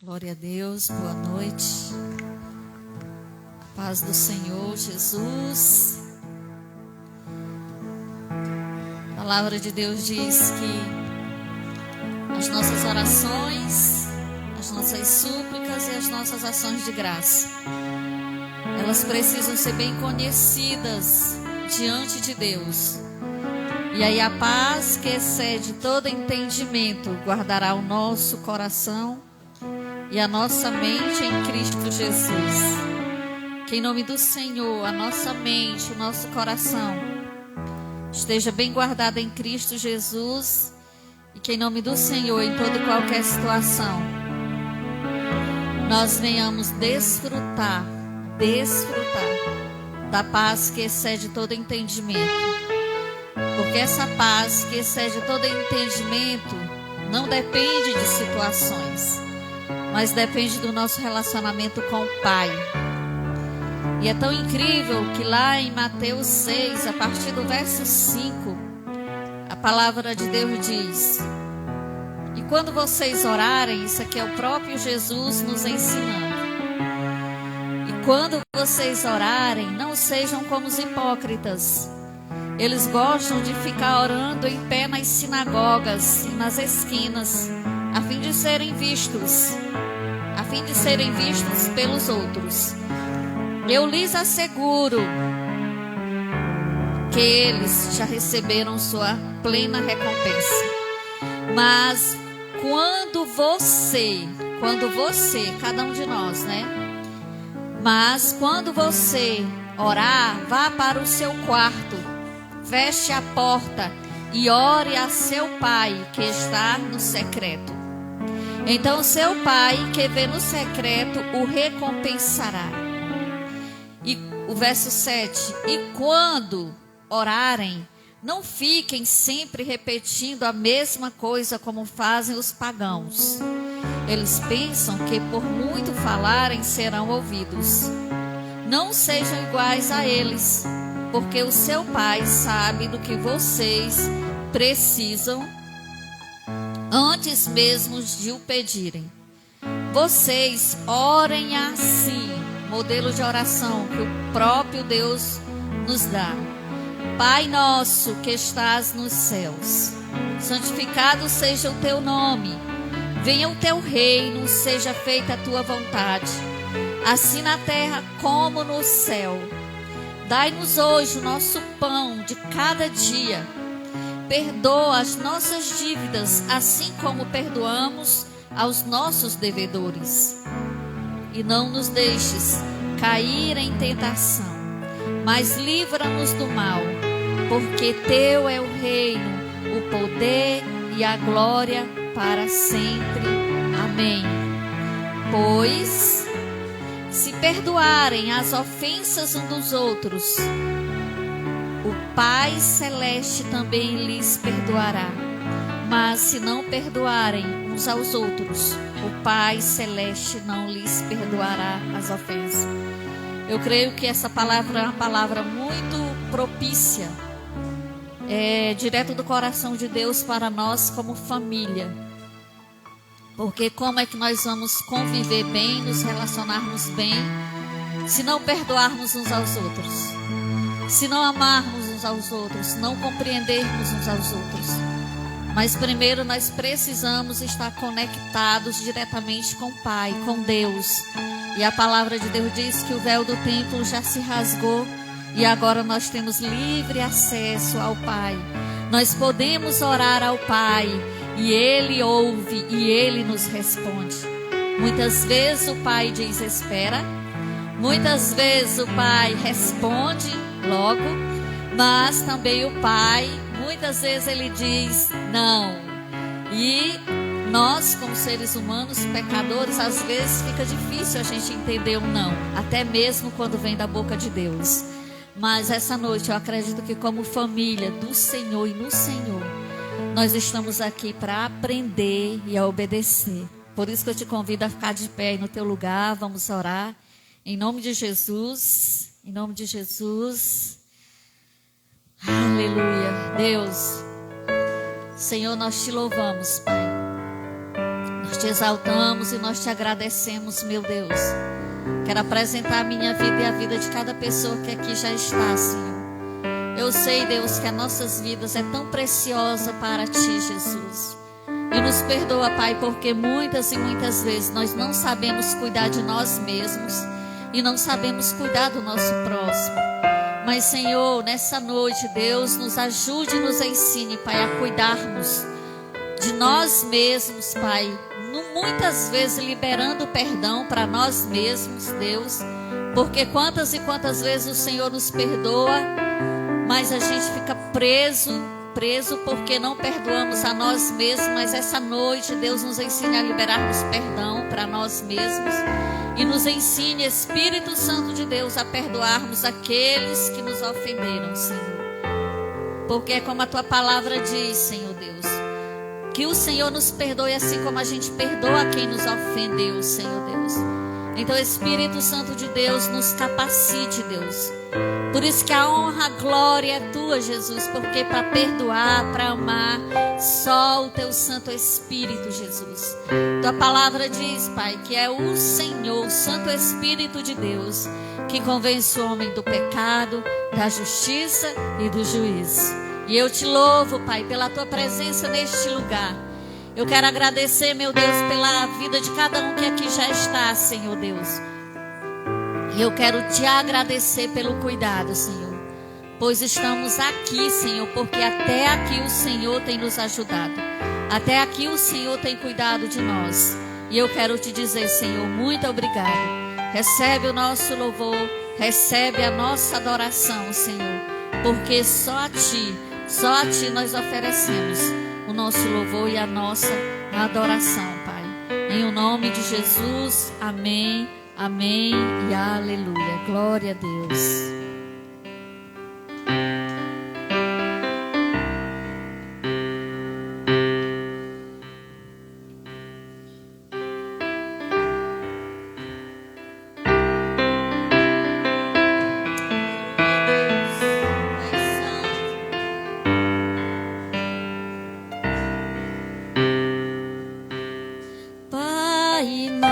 Glória a Deus, boa noite. Paz do Senhor Jesus. A palavra de Deus diz que as nossas orações, as nossas súplicas e as nossas ações de graça, elas precisam ser bem conhecidas diante de Deus. E aí a paz que excede todo entendimento guardará o nosso coração e a nossa mente em Cristo Jesus. Que em nome do Senhor, a nossa mente, o nosso coração esteja bem guardado em Cristo Jesus. E que em nome do Senhor, em toda e qualquer situação, nós venhamos desfrutar da paz que excede todo entendimento. Porque essa paz que excede todo entendimento não depende de situações, mas depende do nosso relacionamento com o Pai. E é tão incrível que lá em Mateus 6, a partir do verso 5, a palavra de Deus diz: e quando vocês orarem, isso aqui é o próprio Jesus nos ensinando. E quando vocês orarem, não sejam como os hipócritas. Eles gostam de ficar orando em pé nas sinagogas e nas esquinas, a fim de serem vistos pelos outros. Eu lhes asseguro que eles já receberam sua plena recompensa. Mas quando você, cada um de nós, né? Mas quando você orar, vá para o seu quarto, feche a porta e ore a seu Pai que está no secreto. Então seu Pai que vê no secreto o recompensará. E o verso 7: e quando orarem, não fiquem sempre repetindo a mesma coisa como fazem os pagãos. Eles pensam que por muito falarem serão ouvidos. Não sejam iguais a eles, porque o seu Pai sabe do que vocês precisam antes mesmo de o pedirem. Vocês orem assim, modelo de oração que o próprio Deus nos dá. Pai nosso que estás nos céus, santificado seja o teu nome. Venha o teu reino, seja feita a tua vontade, assim na terra como no céu. Dai-nos hoje o nosso pão de cada dia. Perdoa as nossas dívidas, assim como perdoamos aos nossos devedores. E não nos deixes cair em tentação, mas livra-nos do mal, porque teu é o reino, o poder e a glória para sempre. Amém. Pois, se perdoarem as ofensas uns dos outros, o Pai Celeste também lhes perdoará. Mas se não perdoarem uns aos outros, o Pai Celeste não lhes perdoará as ofensas. Eu creio que essa palavra é uma palavra muito propícia, direto do coração de Deus para nós como família. Porque como é que nós vamos conviver bem, nos relacionarmos bem, se não perdoarmos uns aos outros, se não amarmos uns aos outros, não compreendermos uns aos outros? Mas primeiro nós precisamos estar conectados diretamente com o Pai, com Deus. E a palavra de Deus diz que o véu do templo já se rasgou e agora nós temos livre acesso ao Pai. Nós podemos orar ao Pai e Ele ouve e Ele nos responde. Muitas vezes o Pai diz espera, muitas vezes o Pai responde logo, mas também o Pai, muitas vezes Ele diz não. E nós, como seres humanos, pecadores, às vezes fica difícil a gente entender um não, até mesmo quando vem da boca de Deus. Mas essa noite eu acredito que como família do Senhor e no Senhor, nós estamos aqui para aprender e a obedecer. Por isso que eu te convido a ficar de pé aí no teu lugar. Vamos orar. Em nome de Jesus. Em nome de Jesus. Aleluia. Deus, Senhor, nós te louvamos, Pai. Nós te exaltamos e nós te agradecemos, meu Deus. Quero apresentar a minha vida e a vida de cada pessoa que aqui já está, Senhor. Eu sei, Deus, que as nossas vidas é tão preciosa para Ti, Jesus. E nos perdoa, Pai, porque muitas e muitas vezes nós não sabemos cuidar de nós mesmos e não sabemos cuidar do nosso próximo. Mas, Senhor, nessa noite, Deus, nos ajude e nos ensine, Pai, a cuidarmos de nós mesmos, Pai. Muitas vezes liberando perdão para nós mesmos, Deus. Porque quantas e quantas vezes o Senhor nos perdoa, mas a gente fica preso porque não perdoamos a nós mesmos. Mas essa noite Deus nos ensina a liberarmos perdão para nós mesmos. E nos ensine, Espírito Santo de Deus, a perdoarmos aqueles que nos ofenderam, Senhor. Porque é como a Tua palavra diz, Senhor Deus, que o Senhor nos perdoe assim como a gente perdoa quem nos ofendeu, Senhor Deus. Então, Espírito Santo de Deus, nos capacite, Deus. Por isso que a honra, a glória é Tua, Jesus. Porque para perdoar, para amar, só o Teu Santo Espírito, Jesus. Tua palavra diz, Pai, que é o Senhor, o Santo Espírito de Deus, que convence o homem do pecado, da justiça e do juízo. E eu te louvo, Pai, pela Tua presença neste lugar. Eu quero agradecer, meu Deus, pela vida de cada um que aqui já está, Senhor Deus. E eu quero te agradecer pelo cuidado, Senhor. Pois estamos aqui, Senhor, porque até aqui o Senhor tem nos ajudado. Até aqui o Senhor tem cuidado de nós. E eu quero te dizer, Senhor, muito obrigado. Recebe o nosso louvor, recebe a nossa adoração, Senhor. Porque só a Ti nós oferecemos o nosso louvor e a nossa adoração, Pai. Em o nome de Jesus, amém, amém e aleluia. Glória a Deus. Feita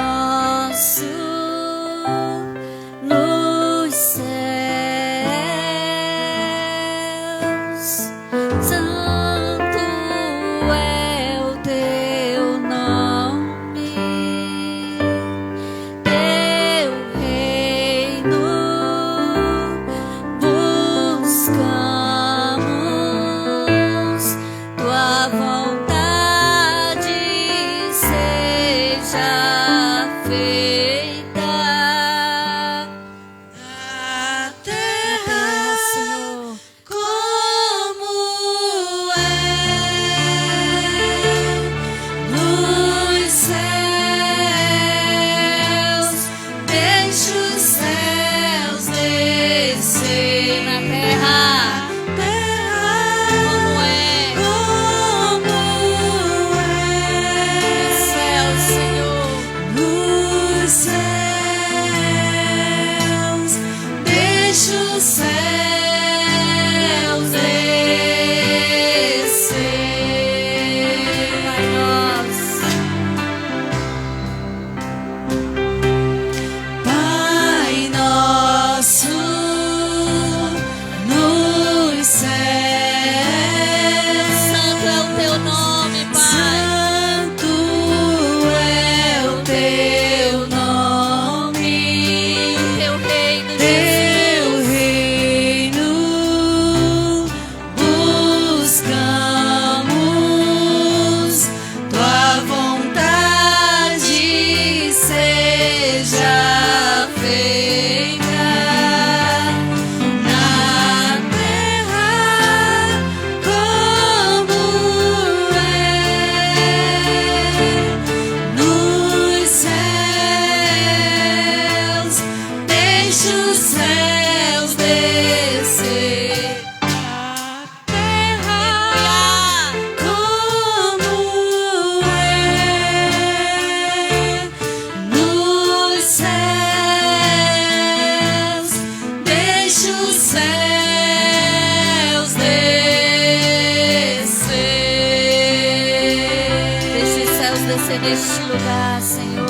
neste lugar, Senhor.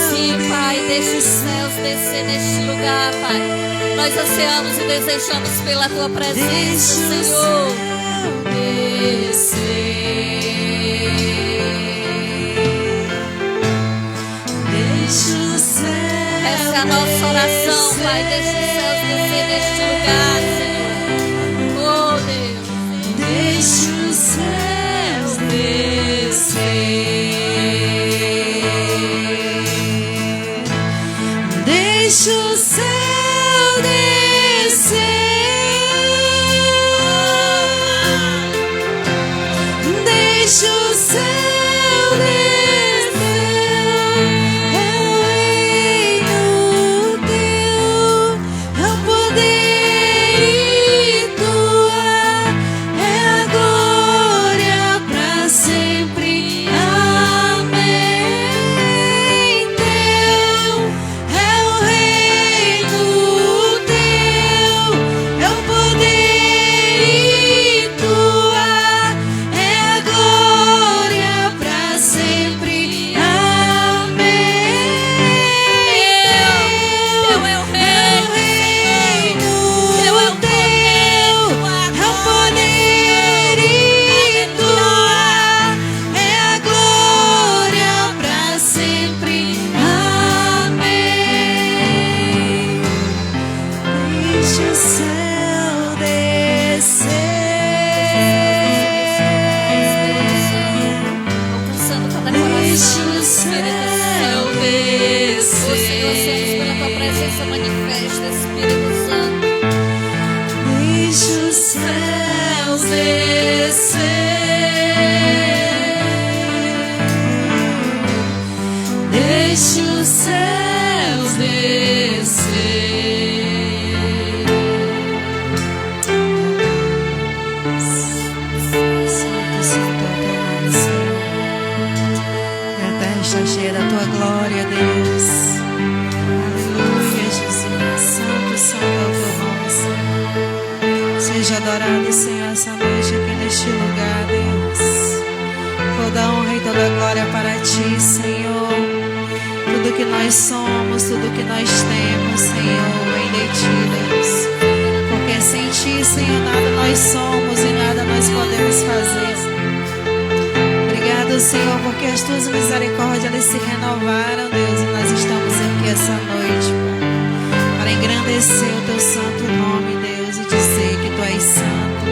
Sim, Pai, deixa os céus descer neste lugar, Pai. Nós ansiamos e desejamos pela Tua presença, Senhor. Essa é a nossa oração, Pai. Deixa os céus descer neste lugar, Senhor. Oh, Deus. Deixa os céus descer. Deixa o céu descer. Deixa o céu descer. É o reino teu, é o poder e tua, é a glória pra sempre. Amém. Teu é o reino teu, é o poder e tua, é a glória pra sempre. Amém. Teu é o reino, Teu é o teu, é o poder e tua, é a glória pra sempre. Amém. Deixa o céu descer. alcançando cada Deixa coração, o Espírito céu Santo. descer. Senhor, pela Tua presença manifesta, Espírito Santo. Deixa os céus descer. Deixa os céus descer. Santo, santo é teu nome, Senhor. E a terra está cheia da tua glória, Deus. Aleluia, Jesus. Santo, santo é o teu nome, Senhor. Seja adorado, Senhor, essa noite aqui neste lugar, Deus. Toda honra e toda glória para ti, Senhor. Tudo que nós somos, tudo que nós temos, Senhor, vem de ti, Deus. Porque sem ti, Senhor, nada nós somos e nada nós podemos fazer. Obrigado, Senhor, porque as tuas misericórdias elas se renovaram, Deus, e nós estamos aqui essa noite, Pai, para engrandecer o teu santo nome, Deus, e dizer que tu és santo,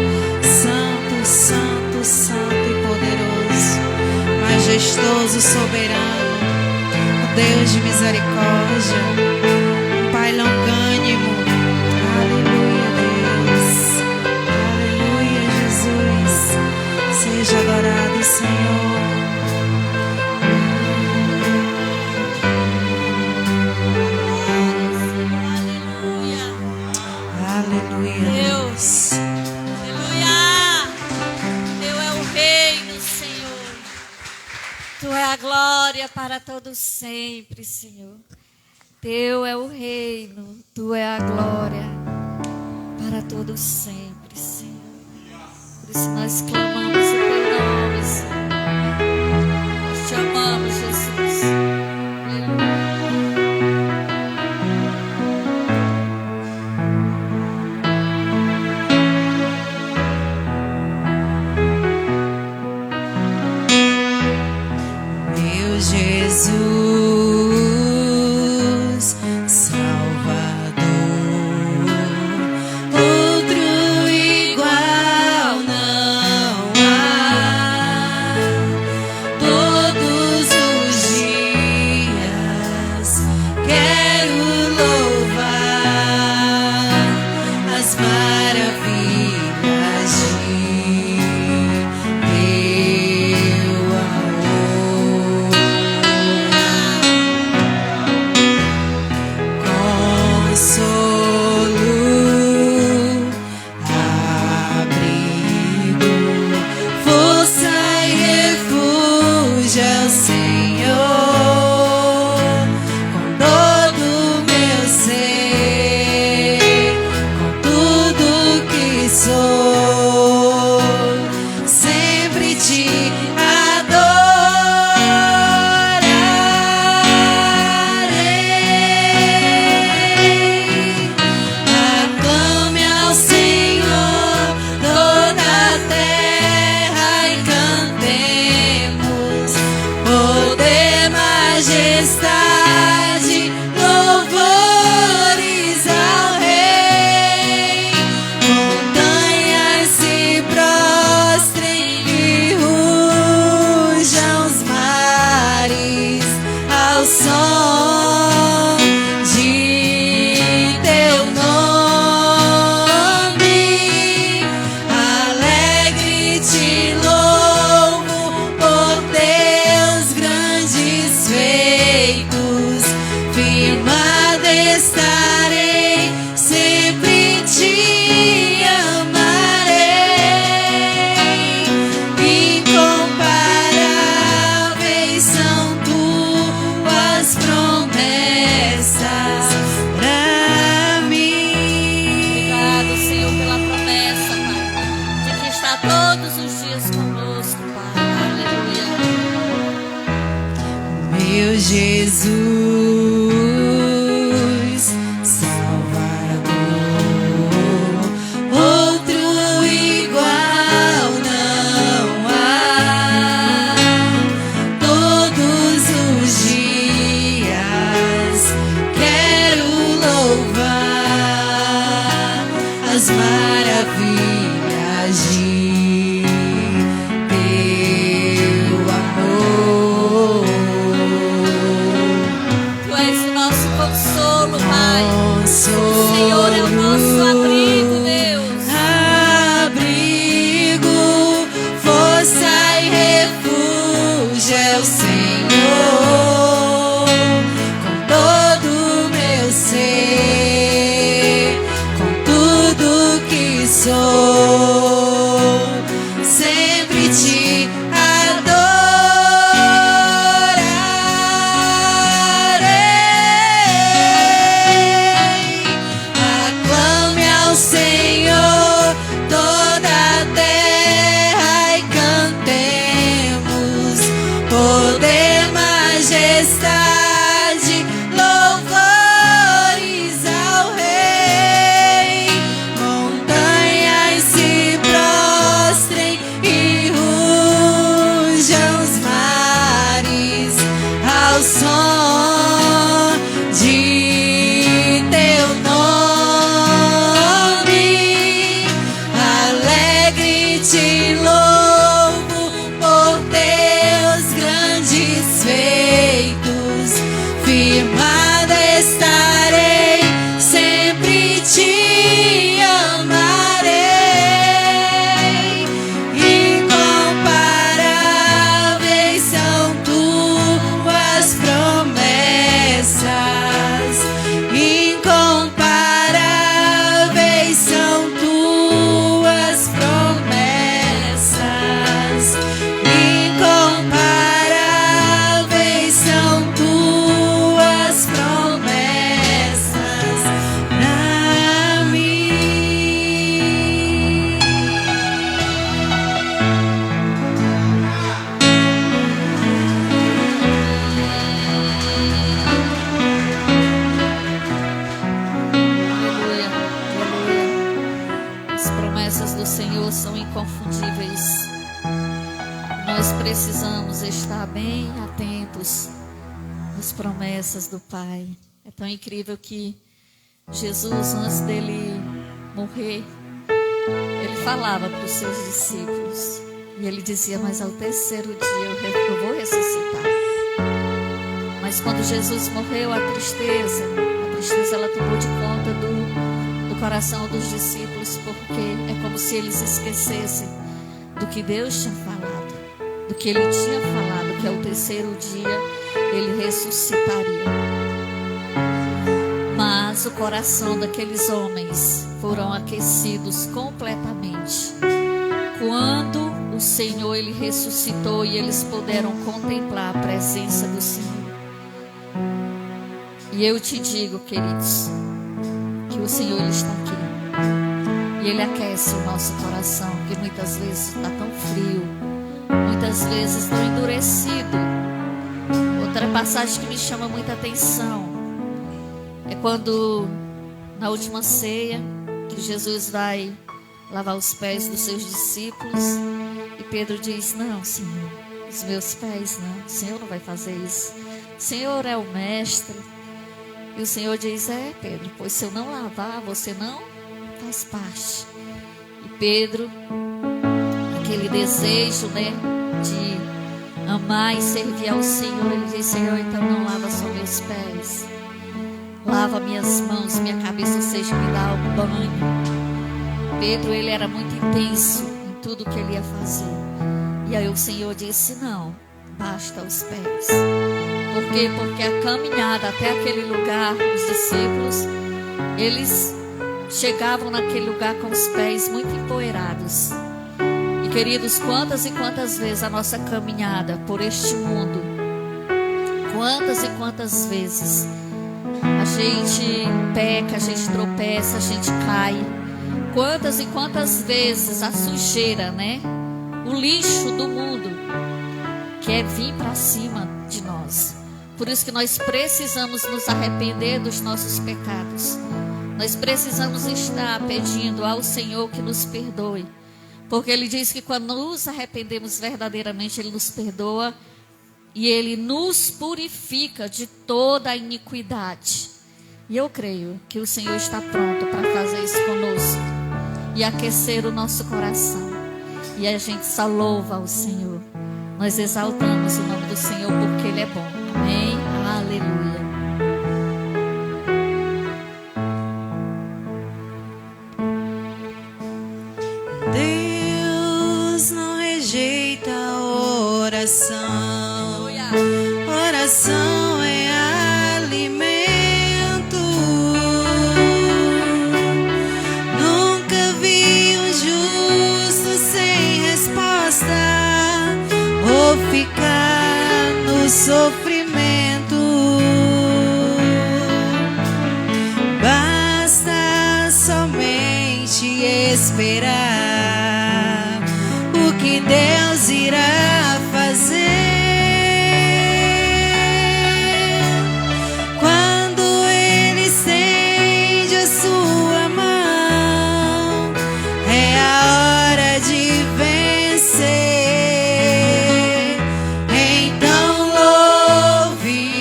santo, santo, santo e poderoso, majestoso, soberano, Deus de misericórdia, Pai longânimo. Aleluia, Deus. Aleluia, Jesus. Seja adorado, Senhor. Aleluia, Deus. Aleluia. Teu é o reino, Senhor. Tu é a glória para todos sempre, Senhor. Teu é o reino, tu é a glória para todos sempre, Senhor. Por isso nós clamamos o teu nome, Senhor. Nós te amamos, Jesus. Aleluia. Meu Jesus, Salvador, outro igual não há. Todos os majestade, louvores ao Rei. Montanhas se prostrem e rujam os mares ao som de teu nome. Alegre te louvo por teus grandes feitos. Firmada estarei, sempre te amarei. Incomparáveis são tuas promessas pra mim. Obrigado, Senhor, pela promessa, Pai, de que está todos os dias conosco, Pai. Aleluia. Meu Jesus, Salvador, outro igual não há. Todos os dias quero louvar as maravilhas de teu amor. Tu és o nosso consolo, Pai. O Consolo, Senhor é o nosso abrigo, Deus. abrigo, força e refúgio é o Senhor. Com todo o meu ser, com tudo que sou, sempre te adorarei. Aclame ao Senhor toda a terra e cantemos poder, majestade, louvores ao Rei. Montanhas se prostrem e rujam os mares ao som de teu nome. Alegre te louvo por teus grandes feitos. Firmada estarei, sempre te amarei. Incomparáveis são tuas promessas. Incomparáveis são tuas promessas. Incomparáveis são tuas promessas pra mim. Aleluia, aleluia. As promessas do Senhor são inconfundíveis. Nós precisamos estar bem atentos às promessas do Pai. É tão incrível que Jesus, antes dele morrer, ele falava para os seus discípulos. E ele dizia, mas ao terceiro dia eu vou ressuscitar. Mas quando Jesus morreu, a tristeza ela tomou de conta do coração dos discípulos, porque é como se eles esquecessem do que Deus tinha falado, do que ele tinha falado, que ao terceiro dia ele ressuscitaria. Mas o coração daqueles homens foram aquecidos completamente quando o Senhor ele ressuscitou e eles puderam contemplar a presença do Senhor. E eu te digo, queridos, que o Senhor ele está aqui e ele aquece o nosso coração, que muitas vezes está tão frio, muitas vezes tão endurecido. Outra passagem que me chama muita atenção é quando na última ceia que Jesus vai lavar os pés dos seus discípulos e Pedro diz, não, Senhor, os meus pés não, o Senhor não vai fazer isso. O Senhor é o mestre. E o Senhor diz: é, Pedro, pois se eu não lavar, você não faz parte. E Pedro, aquele desejo, né, de amar e servir ao Senhor, ele diz: Senhor, então não lava só meus pés, lava minhas mãos, minha cabeça, ou seja, me dá um banho. Pedro, ele era muito intenso em tudo que ele ia fazer. E aí o Senhor disse: não, basta os pés. Por quê? Porque a caminhada até aquele lugar, os discípulos, eles chegavam naquele lugar com os pés muito empoeirados. E queridos, quantas e quantas vezes a nossa caminhada por este mundo, quantas e quantas vezes a gente peca, a gente tropeça, a gente cai. Quantas e quantas vezes a sujeira, né? O lixo do mundo quer vir para cima de nós. Por isso que nós precisamos nos arrepender dos nossos pecados. Nós precisamos estar pedindo ao Senhor que nos perdoe. Porque Ele diz que quando nos arrependemos verdadeiramente, Ele nos perdoa e Ele nos purifica de toda a iniquidade. E eu creio que o Senhor está pronto para fazer isso conosco e aquecer o nosso coração. E a gente só louva ao Senhor. Nós exaltamos o nome do Senhor porque Ele é bom. Amém? Aleluia. Deus não rejeita a oração. Oração é alimento. Nunca vi um justo sem resposta ou ficar no sofrimento. Basta somente esperar o que Deus irá fazer. Quando Ele estende a sua mão, é a hora de vencer. Então louve,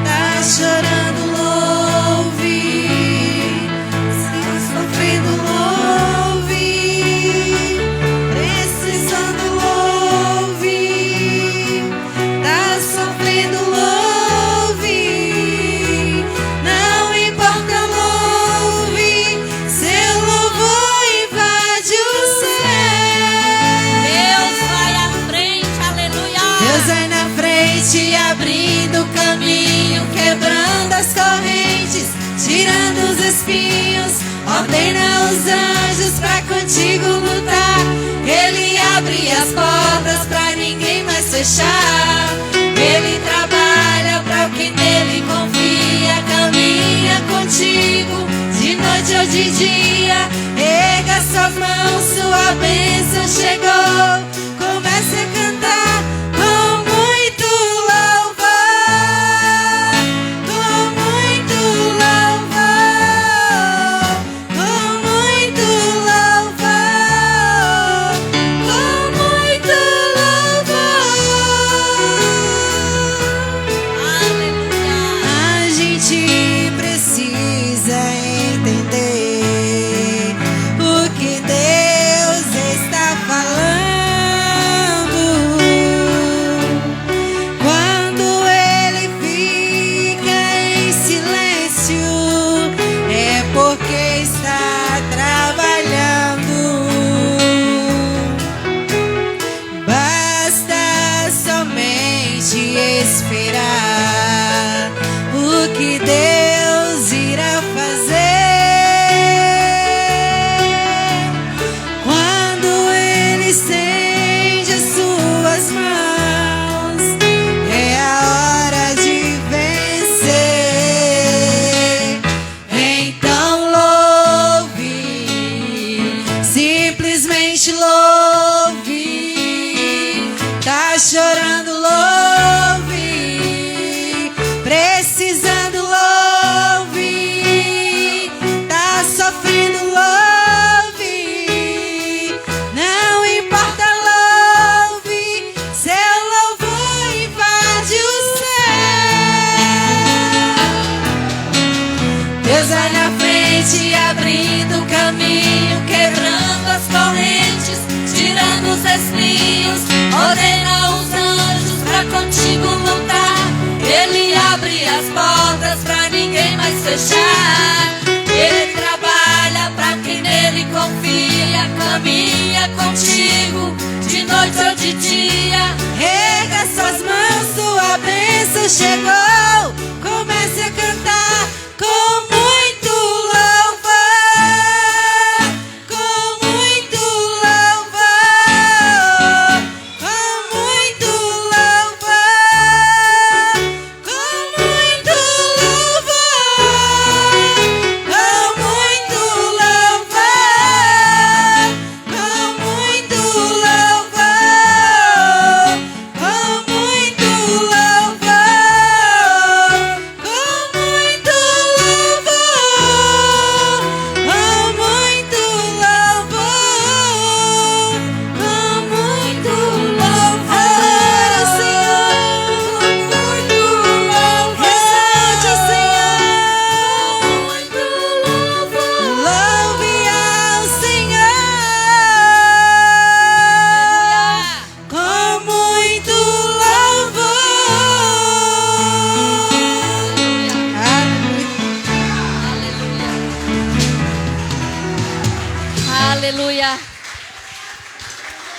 tá chorando, louve, está sofrendo, louve, precisando, louve, tá sofrendo, louve, não importa, louve, seu louvor invade o céu. Deus vai à frente, aleluia. Deus vai na frente, abrindo o caminho, quebrando as correntes, tirando os espinhos. Ordena os anjos pra contigo lutar. Ele abre as portas pra ninguém mais fechar. Ele trabalha pra o que nele confia. Caminha contigo de noite ou de dia. Erga suas mãos, sua bênção chegou. Comece a cantar com muito louvor, com muito louvor, com muito louvor, com muito louvor. Aleluia. A gente precisa entender o que Deus está falando. Quando Ele fica em silêncio, é porque está trabalhando. Basta somente esperar o que Deus irá fazer. Quando Ele estende as suas mãos, é a hora de vencer. Então louve, simplesmente louve. Tá chorando, louve, precisando, louve. comigo lutar. Ele abre as portas pra ninguém mais fechar. Ele trabalha pra quem nele confia. Caminha contigo de noite ou de dia. Erga suas mãos, sua bênção chegou. Comece a cantar com muito louvor, com muito louvor, com muito louvor, com muito louvor, com muito louvor, com muito louvor, com muito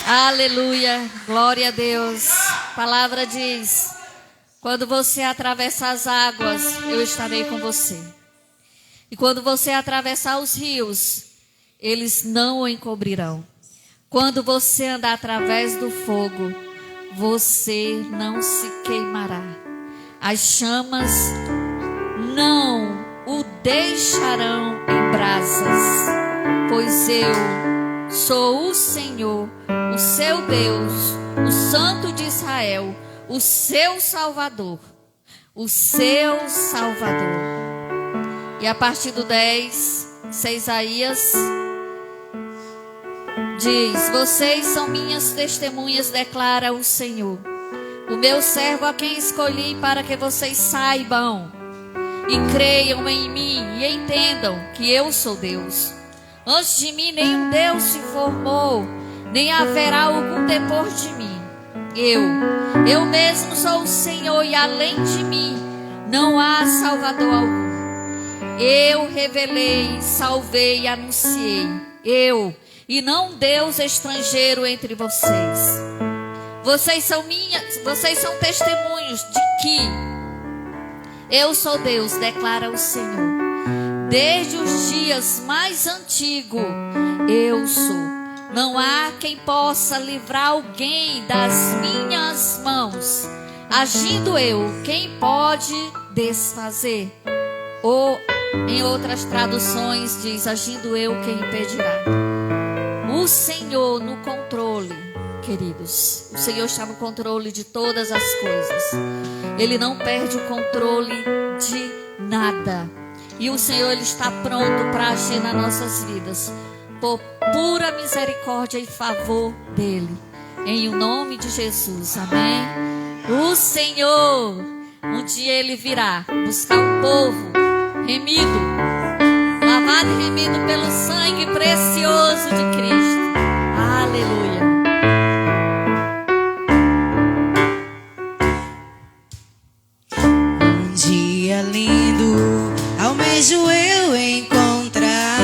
Aleluia, glória a Deus. A palavra diz: quando você atravessar as águas, eu estarei com você. E quando você atravessar os rios, eles não o encobrirão. Quando você andar através do fogo, você não se queimará. As chamas não o deixarão em brasas, pois eu sou o Senhor, o seu Deus, o Santo de Israel, o seu Salvador, o seu Salvador. E a partir do 10, Isaías diz: vocês são minhas testemunhas, declara o Senhor, o meu servo a quem escolhi, para que vocês saibam e creiam em mim e entendam que eu sou Deus. Antes de mim nenhum Deus se formou, nem haverá algum depois de mim. Eu mesmo sou o Senhor, e além de mim não há Salvador algum. Eu revelei, salvei e anunciei, eu, e não Deus estrangeiro entre vocês. Vocês são testemunhos de que eu sou Deus, declara o Senhor. Desde os dias mais antigos, eu sou. Não há quem possa livrar alguém das minhas mãos. Agindo eu, quem pode desfazer? Ou, em outras traduções, diz: agindo eu, quem impedirá? O Senhor no controle, queridos. O Senhor está no controle de todas as coisas. Ele não perde o controle de nada. E o Senhor, Ele está pronto para agir nas nossas vidas, por pura misericórdia e favor dEle. Em o nome de Jesus, amém? O Senhor, um dia Ele virá buscar um povo remido, lavado e remido pelo sangue precioso de Cristo. Aleluia. Um dia lindo almejo eu encontrar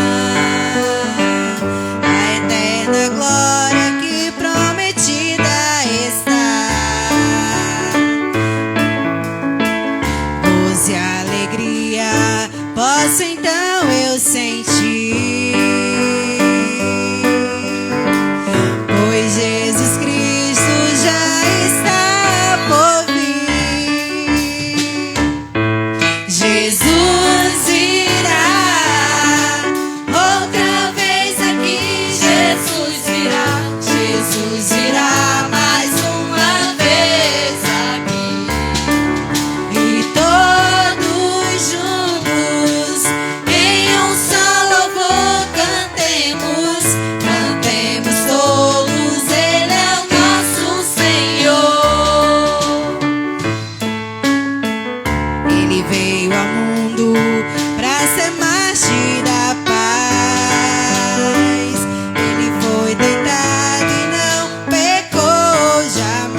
a eterna glória que prometida está. Gozo e alegria posso então eu sentir, pois Jesus Cristo já está por vir. Jesus virá outra vez aqui. Jesus virá mais uma vez aqui. E todos juntos em um só louvor cantemos, cantemos todos, Ele é o nosso Senhor. Ele veio ao mundo pra ser mártir da paz. Ele foi tentado e não pecou jamais.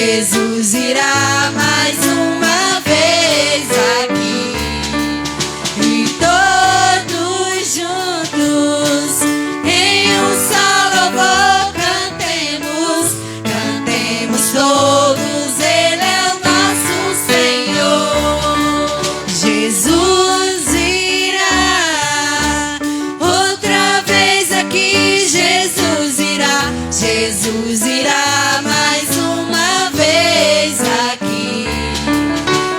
Jesus irá mais uma vez aqui. E todos juntos em um só louvor cantemos, cantemos todos, Ele é o nosso Senhor. Jesus irá outra vez aqui, Jesus irá mais uma vez aqui.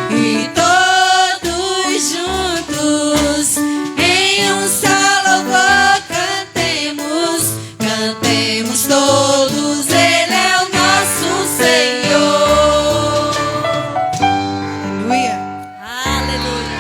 E todos juntos em um só louvor cantemos, cantemos todos, Ele é o nosso Senhor. Aleluia. Aleluia.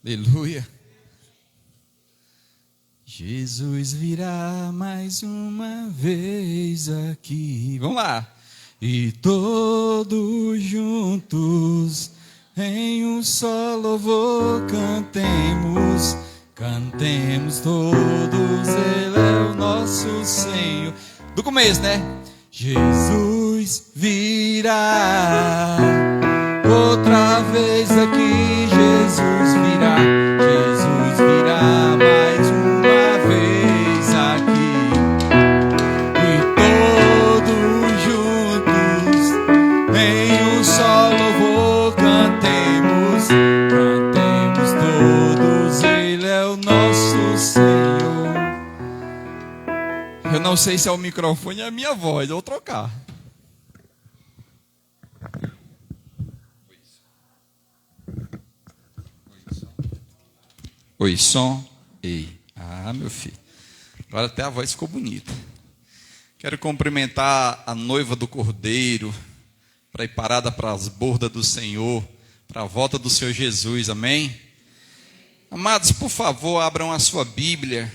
Aleluia. Jesus virá mais uma vez aqui. Vamos lá. E todos juntos em um só louvor cantemos, cantemos todos, Ele é o nosso Senhor. Do começo, né? Jesus virá outra vez aqui, Jesus virá mais uma vez aqui. E todos juntos em um só louvor cantemos, cantemos todos, Ele é o nosso Senhor. Eu não sei se é o microfone ou a minha voz, eu vou trocar. Oi, som. Ei. Ah, meu filho. Agora até a voz ficou bonita. Quero cumprimentar a noiva do Cordeiro, para ir parada para as bordas do Senhor, para a volta do Senhor Jesus. Amém? Amados, por favor, abram a sua Bíblia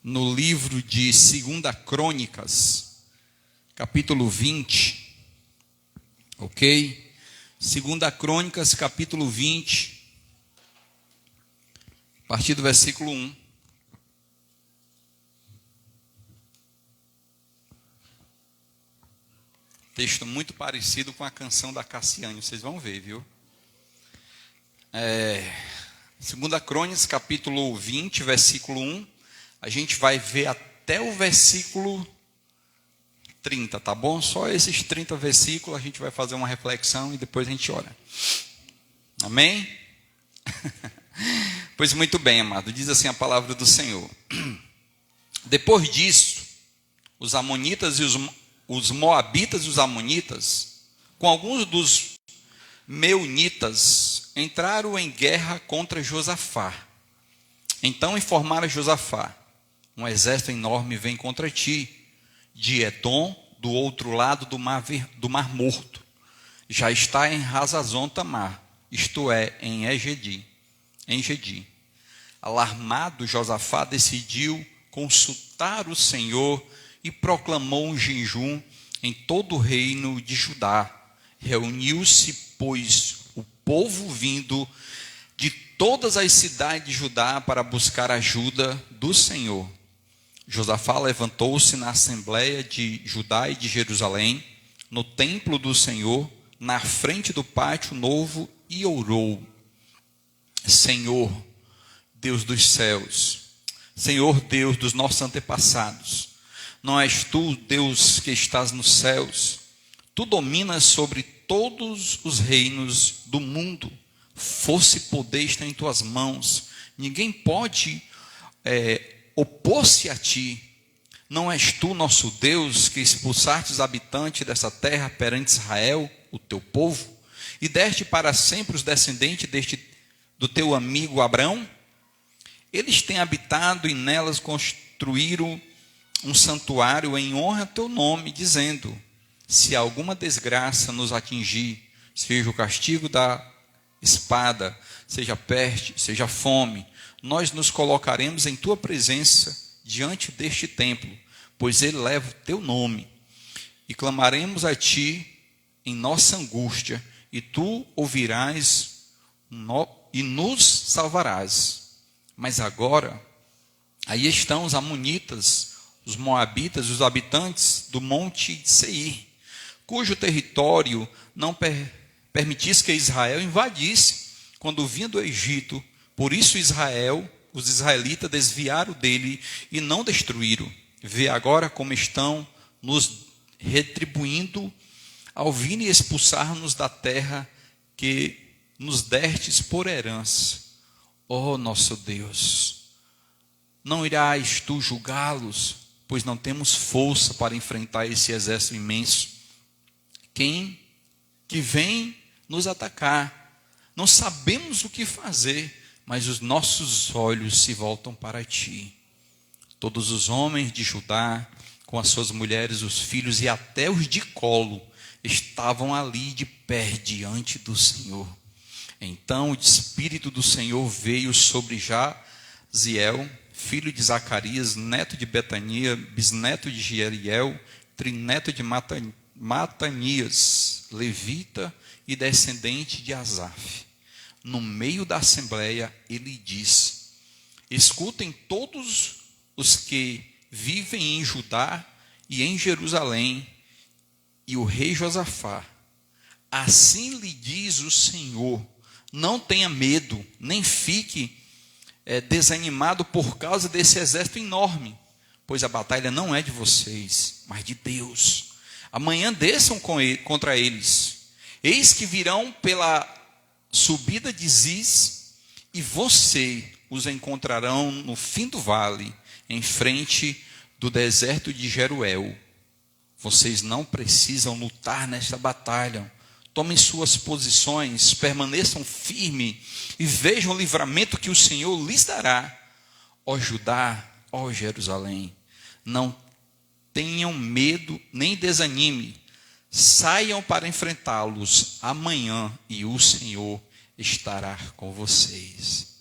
no livro de 2 Crônicas, capítulo 20. Ok? 2 Crônicas, capítulo 20. A partir do versículo 1. Texto muito parecido com a canção da Cassiane, vocês vão ver, viu? 2 Crônicas, capítulo 20, versículo 1. A gente vai ver até o versículo 30, tá bom? Só esses 30 versículos a gente vai fazer uma reflexão e depois a gente ora. Amém? Pois muito bem, amado, diz assim a palavra do Senhor. Depois disso, os amonitas e os moabitas e os amonitas, com alguns dos meunitas, entraram em guerra contra Josafá. Então informaram a Josafá: um exército enorme vem contra ti, de Edom, do outro lado do mar Morto. Já está em Hazazon Tamar, isto é, em Engedi. Alarmado, Josafá decidiu consultar o Senhor e proclamou um jejum em todo o reino de Judá. Reuniu-se, pois, o povo vindo de todas as cidades de Judá para buscar ajuda do Senhor. Josafá levantou-se na assembleia de Judá e de Jerusalém, no templo do Senhor, na frente do pátio novo, e orou: Senhor, Deus dos céus, Senhor Deus dos nossos antepassados, não és tu, Deus, que estás nos céus? Tu dominas sobre todos os reinos do mundo. Força e poder estão em tuas mãos. Ninguém pode opor-se a ti. Não és tu, nosso Deus, que expulsaste os habitantes dessa terra perante Israel, o teu povo, e deste para sempre os descendentes do teu amigo Abrão? Eles têm habitado e nelas construíram um santuário em honra a teu nome, dizendo: se alguma desgraça nos atingir, seja o castigo da espada, seja peste, seja fome, nós nos colocaremos em tua presença diante deste templo, pois ele leva o teu nome, e clamaremos a ti em nossa angústia, e tu ouvirás e nos salvarás. Mas agora, aí estão os amonitas, os moabitas, os habitantes do monte de Seir, cujo território não permitisse que Israel invadisse quando vinha do Egito. Por isso os israelitas desviaram dele e não destruíram. Vê agora como estão nos retribuindo ao vir e expulsar-nos da terra que nos destes por herança. Ó nosso Deus, não irás tu julgá-los, pois não temos força para enfrentar esse exército imenso. Quem que vem nos atacar? Não sabemos o que fazer, mas os nossos olhos se voltam para ti. Todos os homens de Judá, com as suas mulheres, os filhos e até os de colo, estavam ali de pé diante do Senhor. Então o Espírito do Senhor veio sobre Jaziel, filho de Zacarias, neto de Betania, bisneto de Jeriel, trineto de Matanias, levita e descendente de Asaf. No meio da assembleia, ele disse: escutem todos os que vivem em Judá e em Jerusalém, e o rei Josafá. Assim lhe diz o Senhor: não tenha medo, nem fique desanimado por causa desse exército enorme, pois a batalha não é de vocês, mas de Deus. Amanhã desçam contra eles. Eis que virão pela subida de Ziz, e você os encontrarão no fim do vale, em frente do deserto de Jeruel. Vocês não precisam lutar nesta batalha. Tomem suas posições, permaneçam firmes e vejam o livramento que o Senhor lhes dará. Ó Judá, ó Jerusalém, não tenham medo nem desanime. Saiam para enfrentá-los amanhã e o Senhor estará com vocês.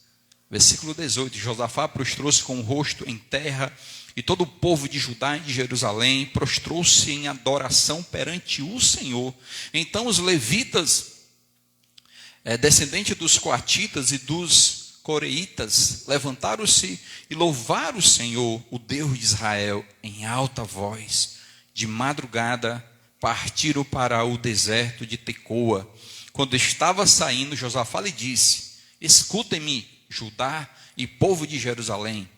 Versículo 18. Josafá prostrou-se com o rosto em terra, e todo o povo de Judá e de Jerusalém prostrou-se em adoração perante o Senhor. Então os levitas, descendentes dos coatitas e dos coreitas, levantaram-se e louvaram o Senhor, o Deus de Israel, em alta voz. De madrugada partiram para o deserto de Tecoa. Quando estava saindo, Josafá lhe disse: escutem-me, Judá e povo de Jerusalém.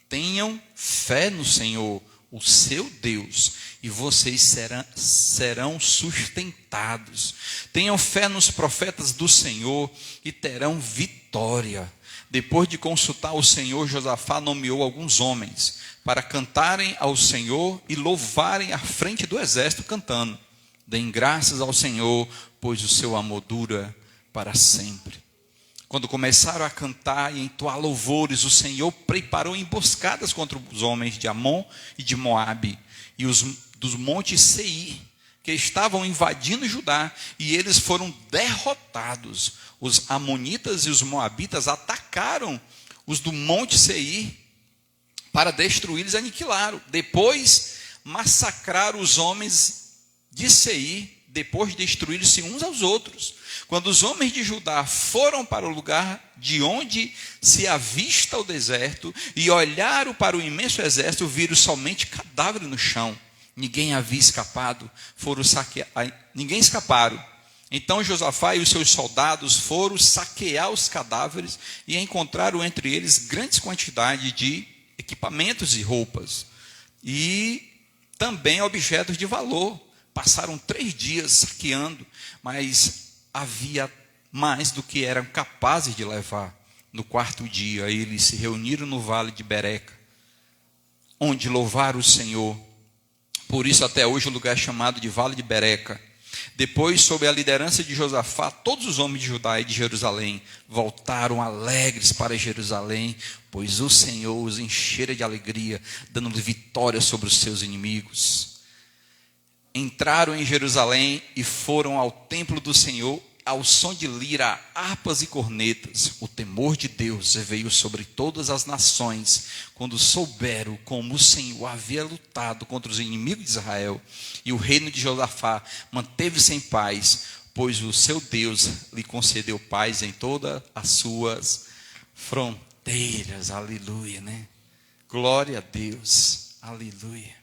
Tenham fé no Senhor, o seu Deus, e vocês serão sustentados. Tenham fé nos profetas do Senhor e terão vitória. Depois de consultar o Senhor, Josafá nomeou alguns homens para cantarem ao Senhor e louvarem à frente do exército, cantando: deem graças ao Senhor, pois o seu amor dura para sempre. Quando começaram a cantar e entoar louvores, o Senhor preparou emboscadas contra os homens de Amon e de Moabe e os dos montes Seir, que estavam invadindo Judá, e eles foram derrotados. Os amonitas e os moabitas atacaram os do monte Seir para destruí-los e aniquilaram. Depois massacraram os homens de Seir, depois de destruírem-se uns aos outros. Quando os homens de Judá foram para o lugar de onde se avista o deserto e olharam para o imenso exército, viram somente cadáver no chão. Ninguém havia escapado, ninguém escaparam. Então Josafá e os seus soldados foram saquear os cadáveres e encontraram entre eles grandes quantidades de equipamentos e roupas, e também objetos de valor. Passaram 3 dias saqueando, mas havia mais do que eram capazes de levar. No 4º dia, eles se reuniram no vale de Bereca, onde louvaram o Senhor. Por isso, até hoje, o lugar é chamado de Vale de Bereca. Depois, sob a liderança de Josafá, todos os homens de Judá e de Jerusalém voltaram alegres para Jerusalém, pois o Senhor os enchera de alegria, dando-lhes vitória sobre os seus inimigos. entraram em Jerusalém e foram ao templo do Senhor ao som de lira, harpas e cornetas. O temor de Deus veio sobre todas as nações quando souberam como o Senhor havia lutado contra os inimigos de Israel, e o reino de Josafá manteve-se em paz, pois o seu Deus lhe concedeu paz em todas as suas fronteiras. Aleluia, né? Glória a Deus. Aleluia.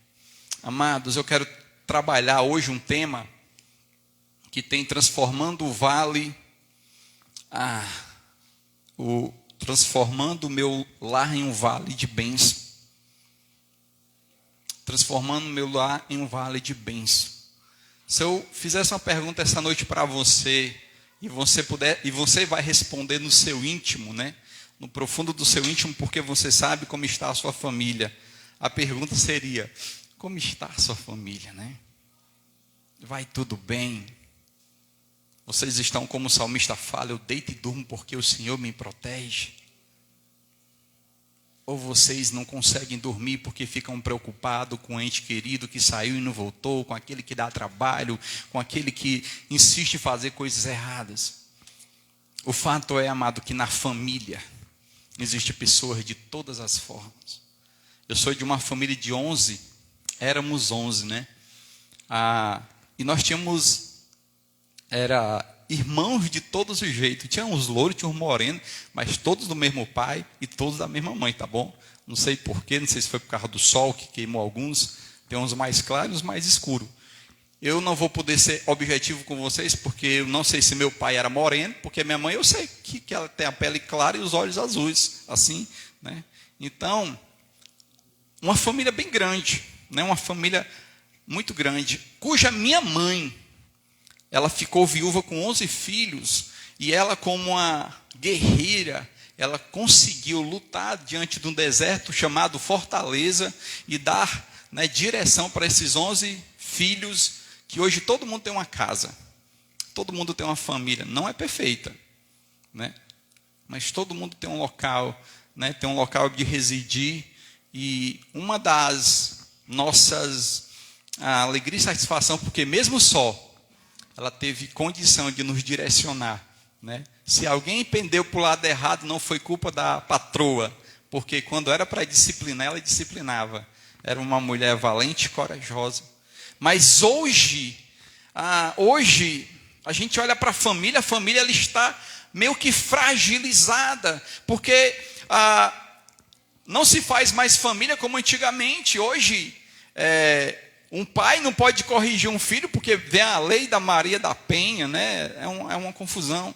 Amados, eu quero trabalhar hoje um tema que tem transformando o vale, transformando o meu lar em um vale de bênção. Transformando o meu lar em um vale de bênção. Se eu fizesse uma pergunta essa noite para você, e você vai responder no seu íntimo, né? No profundo do seu íntimo, porque você sabe como está a sua família. A pergunta seria: como está a sua família, né? Vai tudo bem? Vocês estão como o salmista fala: eu deito e durmo porque o Senhor me protege? Ou vocês não conseguem dormir porque ficam preocupados com o ente querido que saiu e não voltou, com aquele que dá trabalho, com aquele que insiste em fazer coisas erradas? O fato é, amado, que na família existem pessoas de todas as formas. Eu sou de uma família de 11, éramos 11, né? E nós tínhamos, irmãos de todos os jeitos. Tinha uns louros, tinha uns morenos, mas todos do mesmo pai e todos da mesma mãe, tá bom? Não sei porquê, não sei se foi por causa do sol que queimou alguns. Tem uns mais claros e uns mais escuros. Eu não vou poder ser objetivo com vocês, porque eu não sei se meu pai era moreno, porque minha mãe eu sei que ela tem a pele clara e os olhos azuis, assim, né? Então, uma família bem grande, né? Uma família muito grande, cuja minha mãe, ela ficou viúva com 11 filhos, e ela, como uma guerreira, ela conseguiu lutar diante de um deserto chamado Fortaleza e dar, né, direção para esses 11 filhos, que hoje todo mundo tem uma casa, todo mundo tem uma família, não é perfeita, né? Mas todo mundo tem um local, né? Tem um local de residir, e uma das nossas alegria e satisfação, porque mesmo só, ela teve condição de nos direcionar, né? Se alguém pendeu para o lado errado, não foi culpa da patroa, porque quando era para disciplinar, ela disciplinava. Era uma mulher valente e corajosa. Mas hoje a gente olha para a família ela está meio que fragilizada, porque não se faz mais família como antigamente. Hoje, um pai não pode corrigir um filho, porque vem a lei da Maria da Penha, né? É uma confusão.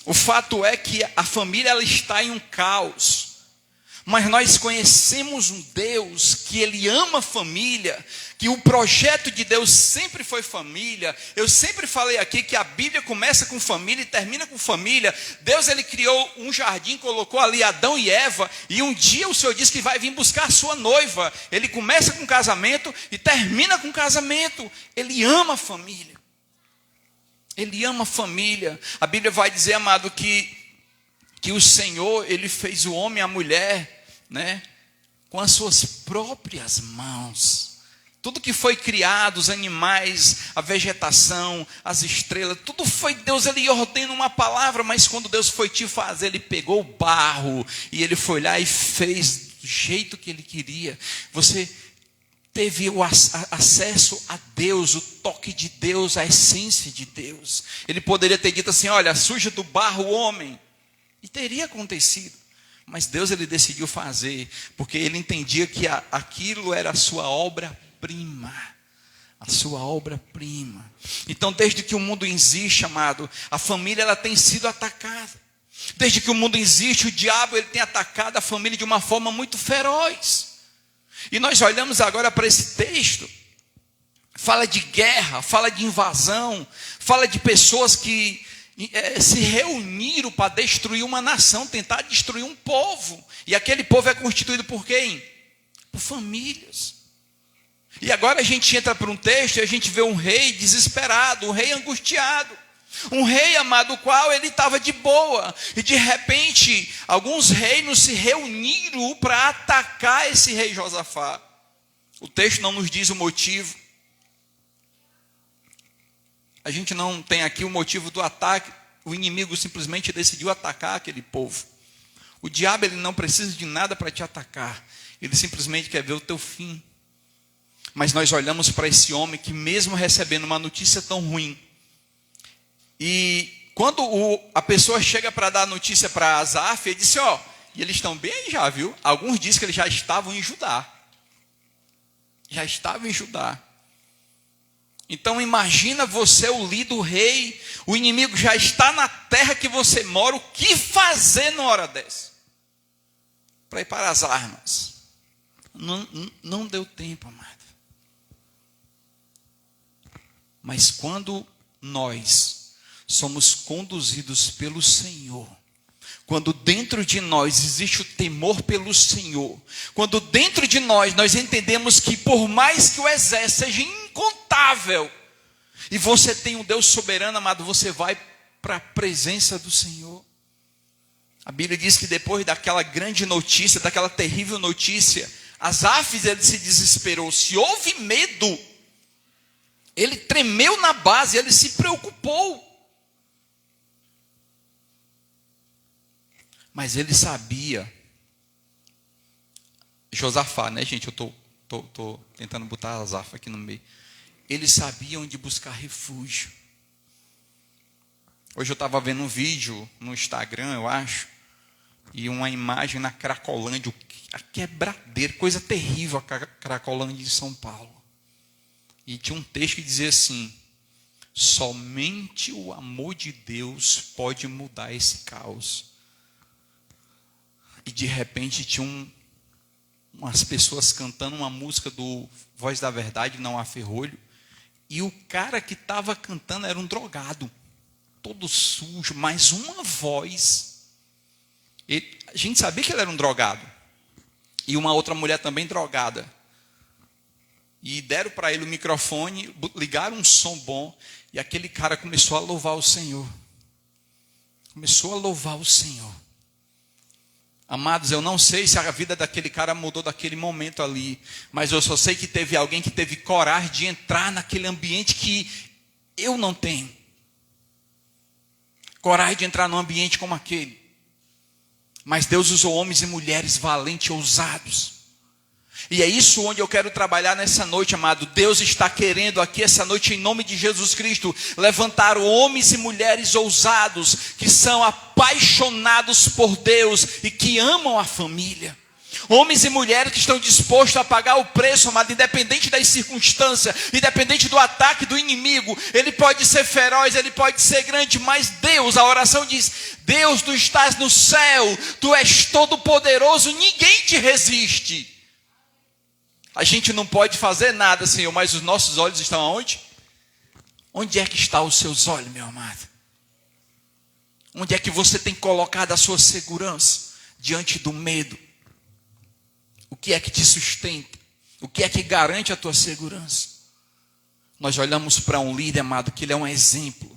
O fato é que a família ela está em um caos. Mas nós conhecemos um Deus que Ele ama a família, que o projeto de Deus sempre foi família. Eu sempre falei aqui que a Bíblia começa com família e termina com família. Deus, Ele criou um jardim, colocou ali Adão e Eva, e um dia o Senhor disse que vai vir buscar a sua noiva. Ele começa com casamento e termina com casamento. Ele ama a família. Ele ama a família. A Bíblia vai dizer, amado, que o Senhor, Ele fez o homem e a mulher, né, com as suas próprias mãos. Tudo que foi criado, os animais, a vegetação, as estrelas, tudo foi Deus. Ele ordena uma palavra, mas quando Deus foi te fazer, Ele pegou o barro e Ele foi lá e fez do jeito que Ele queria. Você teve o acesso a Deus, o toque de Deus, a essência de Deus. Ele poderia ter dito assim: olha, suja do barro o homem, e teria acontecido. Mas Deus, Ele decidiu fazer, porque Ele entendia que aquilo era a sua obra-prima. A sua obra-prima. Então, desde que o mundo existe, amado, a família ela tem sido atacada. Desde que o mundo existe, o diabo ele tem atacado a família de uma forma muito feroz. E nós olhamos agora para esse texto, fala de guerra, fala de invasão, fala de pessoas que se reuniram para destruir uma nação, tentar destruir um povo. E aquele povo é constituído por quem? Por famílias. E agora a gente entra para um texto e a gente vê um rei desesperado, um rei angustiado. Um rei, amado, o qual ele estava de boa. E de repente, alguns reinos se reuniram para atacar esse rei Josafá. O texto não nos diz o motivo. A gente não tem aqui o motivo do ataque. O inimigo simplesmente decidiu atacar aquele povo. O diabo, ele não precisa de nada para te atacar. Ele simplesmente quer ver o teu fim. Mas nós olhamos para esse homem que, mesmo recebendo uma notícia tão ruim, e quando a pessoa chega para dar a notícia para Asaf, ele disse, e eles estão bem aí já, viu? Alguns dizem que eles já estavam em Judá. Já estavam em Judá. Então imagina você, o líder, o rei, o inimigo já está na terra que você mora, o que fazer na hora dessa? Para ir para as armas. Não deu tempo, amado. Mas quando nós somos conduzidos pelo Senhor, quando dentro de nós existe o temor pelo Senhor, quando dentro de nós entendemos que por mais que o exército seja incontável, e você tem um Deus soberano, amado, você vai para a presença do Senhor. A Bíblia diz que depois daquela grande notícia, daquela terrível notícia, Asaf, ele se desesperou, se houve medo, ele tremeu na base, ele se preocupou. Mas ele sabia, Josafá, né, gente? Eu tô tentando botar Asaf aqui no meio. Ele sabia onde buscar refúgio. Hoje eu estava vendo um vídeo no Instagram, eu acho, e uma imagem na Cracolândia, a quebradeira, coisa terrível, a Cracolândia de São Paulo. E tinha um texto que dizia assim: somente o amor de Deus pode mudar esse caos. E de repente tinha umas pessoas cantando uma música do Voz da Verdade, Não Há Ferrolho. E o cara que estava cantando era um drogado, todo sujo, mas uma voz. A gente sabia que ele era um drogado. E uma outra mulher também drogada. E deram para ele o microfone, ligaram um som bom, e aquele cara começou a louvar o Senhor. Começou a louvar o Senhor. Amados, eu não sei se a vida daquele cara mudou daquele momento ali, mas eu só sei que teve alguém que teve coragem de entrar naquele ambiente que eu não tenho. Coragem de entrar num ambiente como aquele. Mas Deus usou homens e mulheres valentes e ousados. E é isso onde eu quero trabalhar nessa noite, amado. Deus está querendo aqui essa noite, em nome de Jesus Cristo, levantar homens e mulheres ousados, que são apaixonados por Deus e que amam a família. Homens e mulheres que estão dispostos a pagar o preço, amado, independente das circunstâncias, independente do ataque do inimigo. Ele pode ser feroz, ele pode ser grande, mas Deus, a oração diz: Deus, tu estás no céu, tu és todo poderoso, ninguém te resiste. A gente não pode fazer nada, Senhor, mas os nossos olhos estão aonde? Onde é que estão os seus olhos, meu amado? Onde é que você tem colocado a sua segurança diante do medo? O que é que te sustenta? O que é que garante a tua segurança? Nós olhamos para um líder, amado, que ele é um exemplo.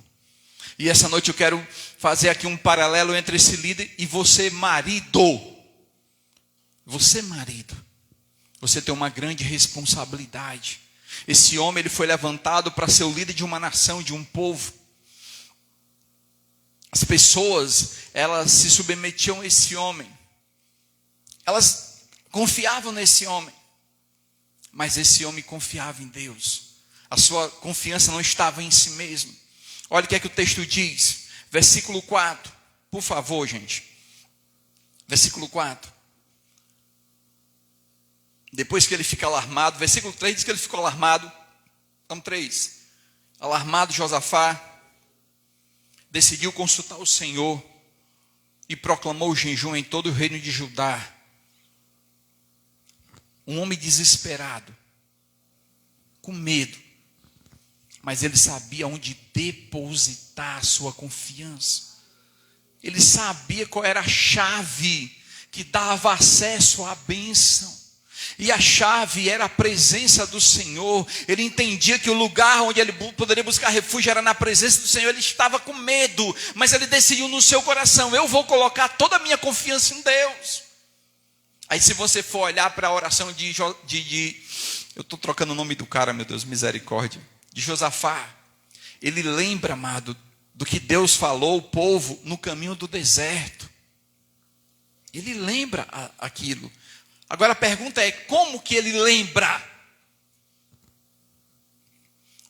E essa noite eu quero fazer aqui um paralelo entre esse líder e você, marido. Você, marido. Você tem uma grande responsabilidade. Esse homem, ele foi levantado para ser o líder de uma nação, de um povo. As pessoas, elas se submetiam a esse homem. Elas confiavam nesse homem. Mas esse homem confiava em Deus. A sua confiança não estava em si mesmo. Olha o que é que o texto diz. Versículo 4. Por favor, gente. Versículo 4. Depois que ele fica alarmado, versículo 3 diz que ele ficou alarmado. Então 3. Alarmado, Josafá decidiu consultar o Senhor e proclamou o jejum em todo o reino de Judá. Um homem desesperado, com medo, mas ele sabia onde depositar a sua confiança. Ele sabia qual era a chave que dava acesso à bênção. E a chave era a presença do Senhor. Ele entendia que o lugar onde ele poderia buscar refúgio era na presença do Senhor. Ele estava com medo, mas ele decidiu no seu coração: eu vou colocar toda a minha confiança em Deus. Aí se você for olhar para a oração eu estou trocando o nome do cara, meu Deus, misericórdia, de Josafá. ele lembra, amado, do que Deus falou ao povo no caminho do deserto. Ele lembra aquilo. Agora a pergunta é, como que ele lembra?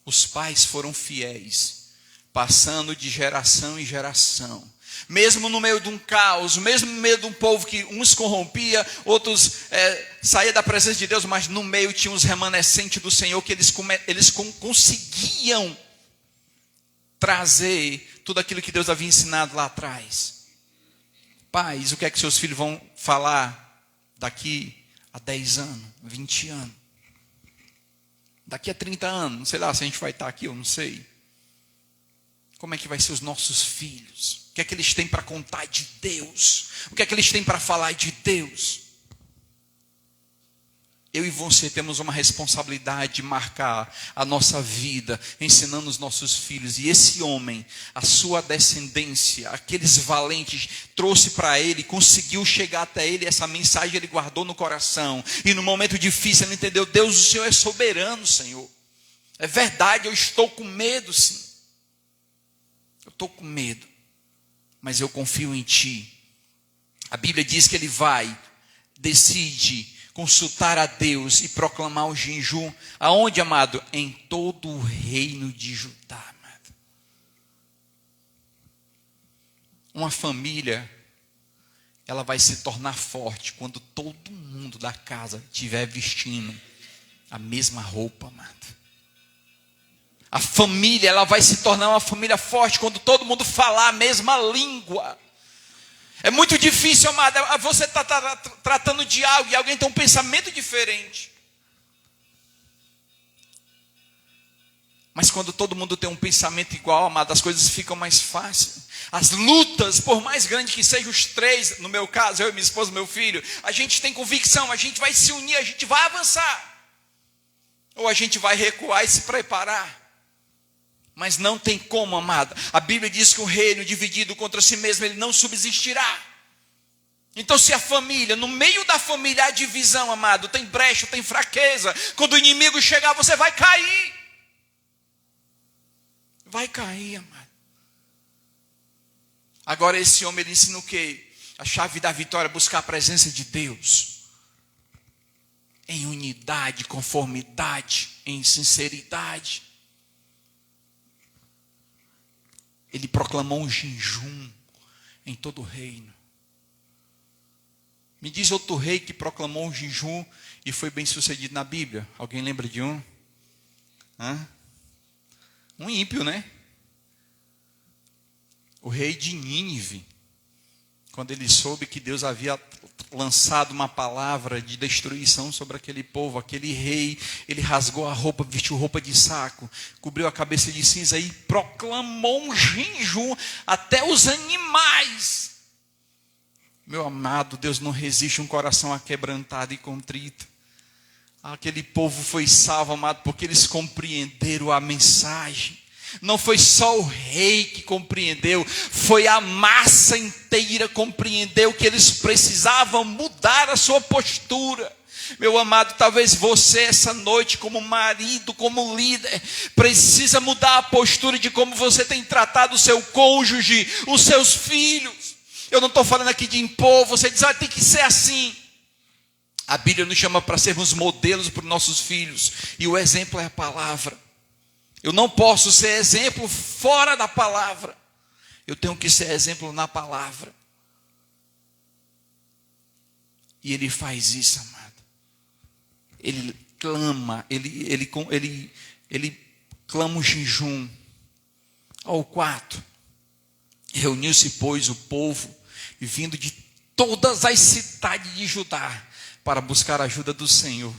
Os pais foram fiéis, passando de geração em geração. Mesmo no meio de um caos, mesmo no meio de um povo que uns corrompia, outros saía da presença de Deus, mas no meio tinha os remanescentes do Senhor que eles conseguiam trazer tudo aquilo que Deus havia ensinado lá atrás. Pais, o que é que seus filhos vão falar daqui a 10 anos, 20 anos? Daqui a 30 anos, não sei lá se a gente vai estar aqui, eu não sei. Como é que vai ser os nossos filhos? O que é que eles têm para contar de Deus? O que é que eles têm para falar de Deus? Eu e você temos uma responsabilidade de marcar a nossa vida, ensinando os nossos filhos. E esse homem, a sua descendência, aqueles valentes, trouxe para ele, conseguiu chegar até ele, essa mensagem ele guardou no coração. E no momento difícil ele entendeu, Deus, o Senhor é soberano, Senhor. É verdade, eu estou com medo, sim. Eu estou com medo, mas eu confio em Ti. A Bíblia diz que ele decide consultar a Deus e proclamar o jejum. Aonde, amado? Em todo o reino de Judá, amado. Uma família, ela vai se tornar forte quando todo mundo da casa estiver vestindo a mesma roupa, amado. A família, ela vai se tornar uma família forte quando todo mundo falar a mesma língua. É muito difícil, amado, você está tratando de algo e alguém tem um pensamento diferente. Mas quando todo mundo tem um pensamento igual, amado, as coisas ficam mais fáceis. As lutas, por mais grandes que sejam os três, no meu caso, eu e minha esposa, meu filho, a gente tem convicção, a gente vai se unir, a gente vai avançar. Ou a gente vai recuar e se preparar. Mas não tem como, amado. A Bíblia diz que o reino dividido contra si mesmo, ele não subsistirá. Então se a família, no meio da família há divisão, amado, tem brecha, tem fraqueza, quando o inimigo chegar você vai cair. Vai cair, amado. Agora esse homem, ele ensina o quê? A chave da vitória é buscar a presença de Deus. Em unidade, conformidade, em sinceridade. Ele proclamou um jejum em todo o reino. Me diz outro rei que proclamou um jejum e foi bem sucedido na Bíblia. Alguém lembra de um? Um ímpio, né? O rei de Nínive. Quando ele soube que Deus havia lançado uma palavra de destruição sobre aquele povo, aquele rei, ele rasgou a roupa, vestiu roupa de saco, cobriu a cabeça de cinza e proclamou um jejum até os animais. Meu amado, Deus não resiste um coração aquebrantado e contrito. Aquele povo foi salvo, amado, porque eles compreenderam a mensagem. Não foi só o rei que compreendeu, foi a massa inteira compreendeu que eles precisavam mudar a sua postura. Meu amado, talvez você essa noite como marido, como líder, precisa mudar a postura de como você tem tratado o seu cônjuge, os seus filhos. Eu não estou falando aqui de impor, você diz, tem que ser assim. A Bíblia nos chama para sermos modelos para os nossos filhos, e o exemplo é a palavra. Eu não posso ser exemplo fora da palavra. Eu tenho que ser exemplo na palavra. E ele faz isso, amado. Ele clama, ele clama o jejum. Ao 4. Reuniu-se, pois, o povo, e vindo de todas as cidades de Judá, para buscar a ajuda do Senhor.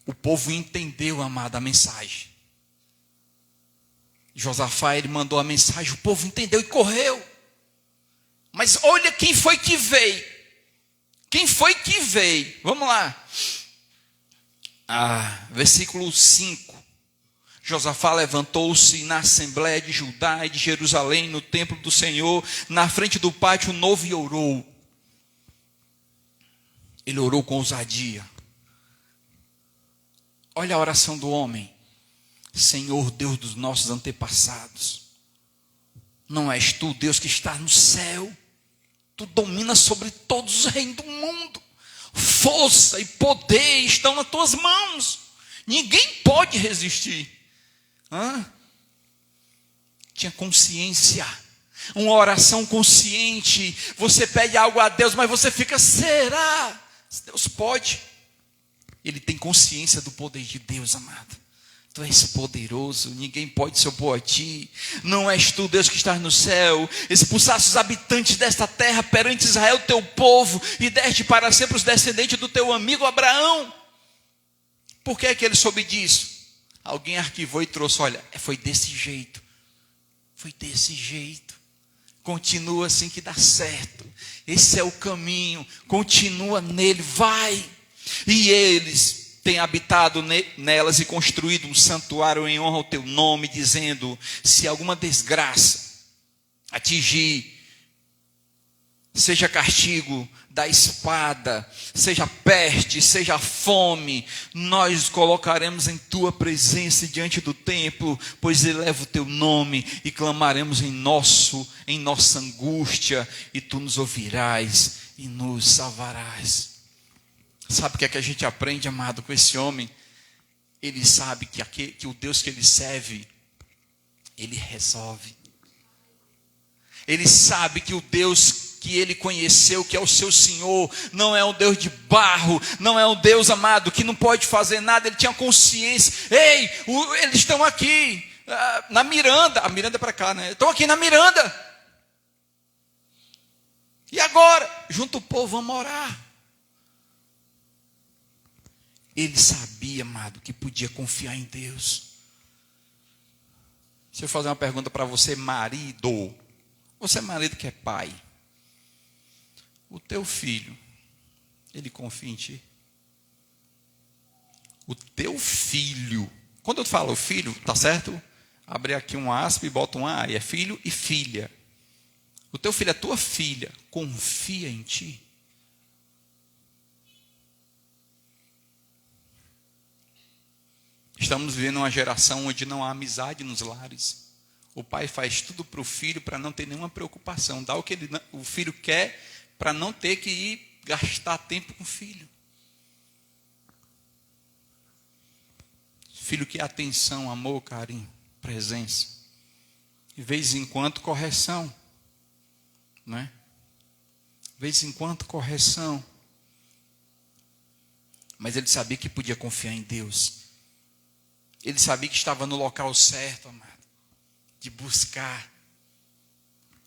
O povo entendeu, amado, a mensagem. Josafá, ele mandou a mensagem, o povo entendeu e correu. Mas olha quem foi que veio. Quem foi que veio? Vamos lá. Versículo 5. Josafá levantou-se na assembleia de Judá e de Jerusalém, no templo do Senhor, na frente do pátio novo, e orou. Ele orou com ousadia. Olha a oração do homem. Senhor Deus dos nossos antepassados, não és tu, Deus que está no céu? Tu dominas sobre todos os reinos do mundo. Força e poder estão nas tuas mãos. Ninguém pode resistir. Tinha consciência. Uma oração consciente. Você pede algo a Deus, mas você fica, será? Deus pode. Ele tem consciência do poder de Deus, amado. Tu és poderoso, ninguém pode se opor a ti. Não és tu, Deus, que estás no céu, expulsaste os habitantes desta terra perante Israel, teu povo, e deste para sempre os descendentes do teu amigo Abraão. Por que é que ele soube disso? Alguém arquivou e trouxe, olha, foi desse jeito. Foi desse jeito. Continua assim que dá certo. Esse é o caminho, continua nele, vai. E eles tem habitado nelas e construído um santuário em honra ao teu nome, dizendo, se alguma desgraça atingir, seja castigo da espada, seja peste, seja fome, nós colocaremos em tua presença diante do templo, pois eleva o teu nome, e clamaremos em nossa angústia, e tu nos ouvirás e nos salvarás. Sabe o que é que a gente aprende, amado, com esse homem? Ele sabe que o Deus que ele serve, ele resolve. Ele sabe que o Deus que ele conheceu, que é o seu Senhor, não é um Deus de barro, não é um Deus, amado, que não pode fazer nada. Ele tinha consciência. Ei, eles estão aqui na Miranda. A Miranda é para cá, né? Estão aqui na Miranda. E agora? Junta o povo, vamos orar. Ele sabia, amado, que podia confiar em Deus. Deixa eu fazer uma pergunta para você, marido. Você é marido que é pai. O teu filho, ele confia em ti? O teu filho. Quando eu falo filho, tá certo? Abre aqui um aspa e bota um A. E é filho e filha. O teu filho, a tua filha, confia em ti? Estamos vivendo uma geração onde não há amizade nos lares. O pai faz tudo para o filho para não ter nenhuma preocupação. Dá o que o filho quer para não ter que ir gastar tempo com o filho. Filho quer atenção, amor, carinho, presença. De vez em quando correção. Né? De vez em quando correção. Mas ele sabia que podia confiar em Deus. Ele sabia que estava no local certo, amado, de buscar.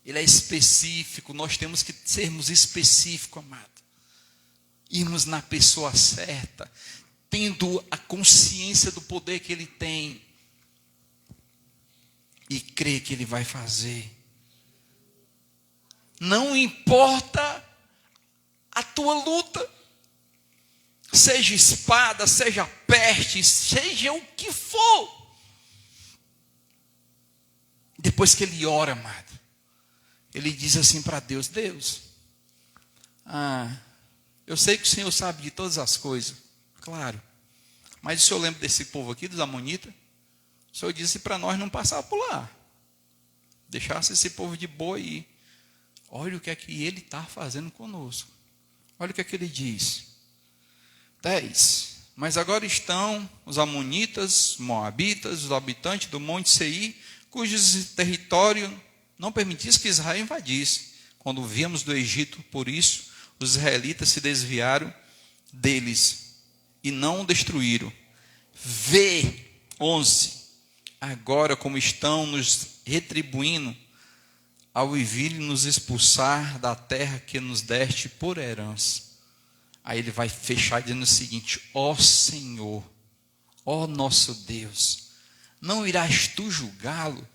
Ele é específico, nós temos que sermos específicos, amado. Irmos na pessoa certa, tendo a consciência do poder que ele tem. E crer que ele vai fazer. Não importa a tua luta. Seja espada, seja peste, seja o que for. Depois que ele ora, amado, ele diz assim para Deus, Deus, eu sei que o Senhor sabe de todas as coisas, claro, mas o Senhor lembra desse povo aqui, dos amonitas? O Senhor disse para nós não passar por lá, deixasse esse povo de boa aí. Olha o que é que ele está fazendo conosco. Olha o que é que ele diz. 10. Mas agora estão os amonitas, moabitas, os habitantes do monte Seir, cujos território não permitisse que Israel invadisse. Quando viemos do Egito, por isso, os israelitas se desviaram deles e não o destruíram. Vê, 11. Agora como estão nos retribuindo ao vir nos expulsar da terra que nos deste por herança. Aí ele vai fechar dizendo o seguinte: ó Senhor, ó nosso Deus, não irás tu julgá-lo?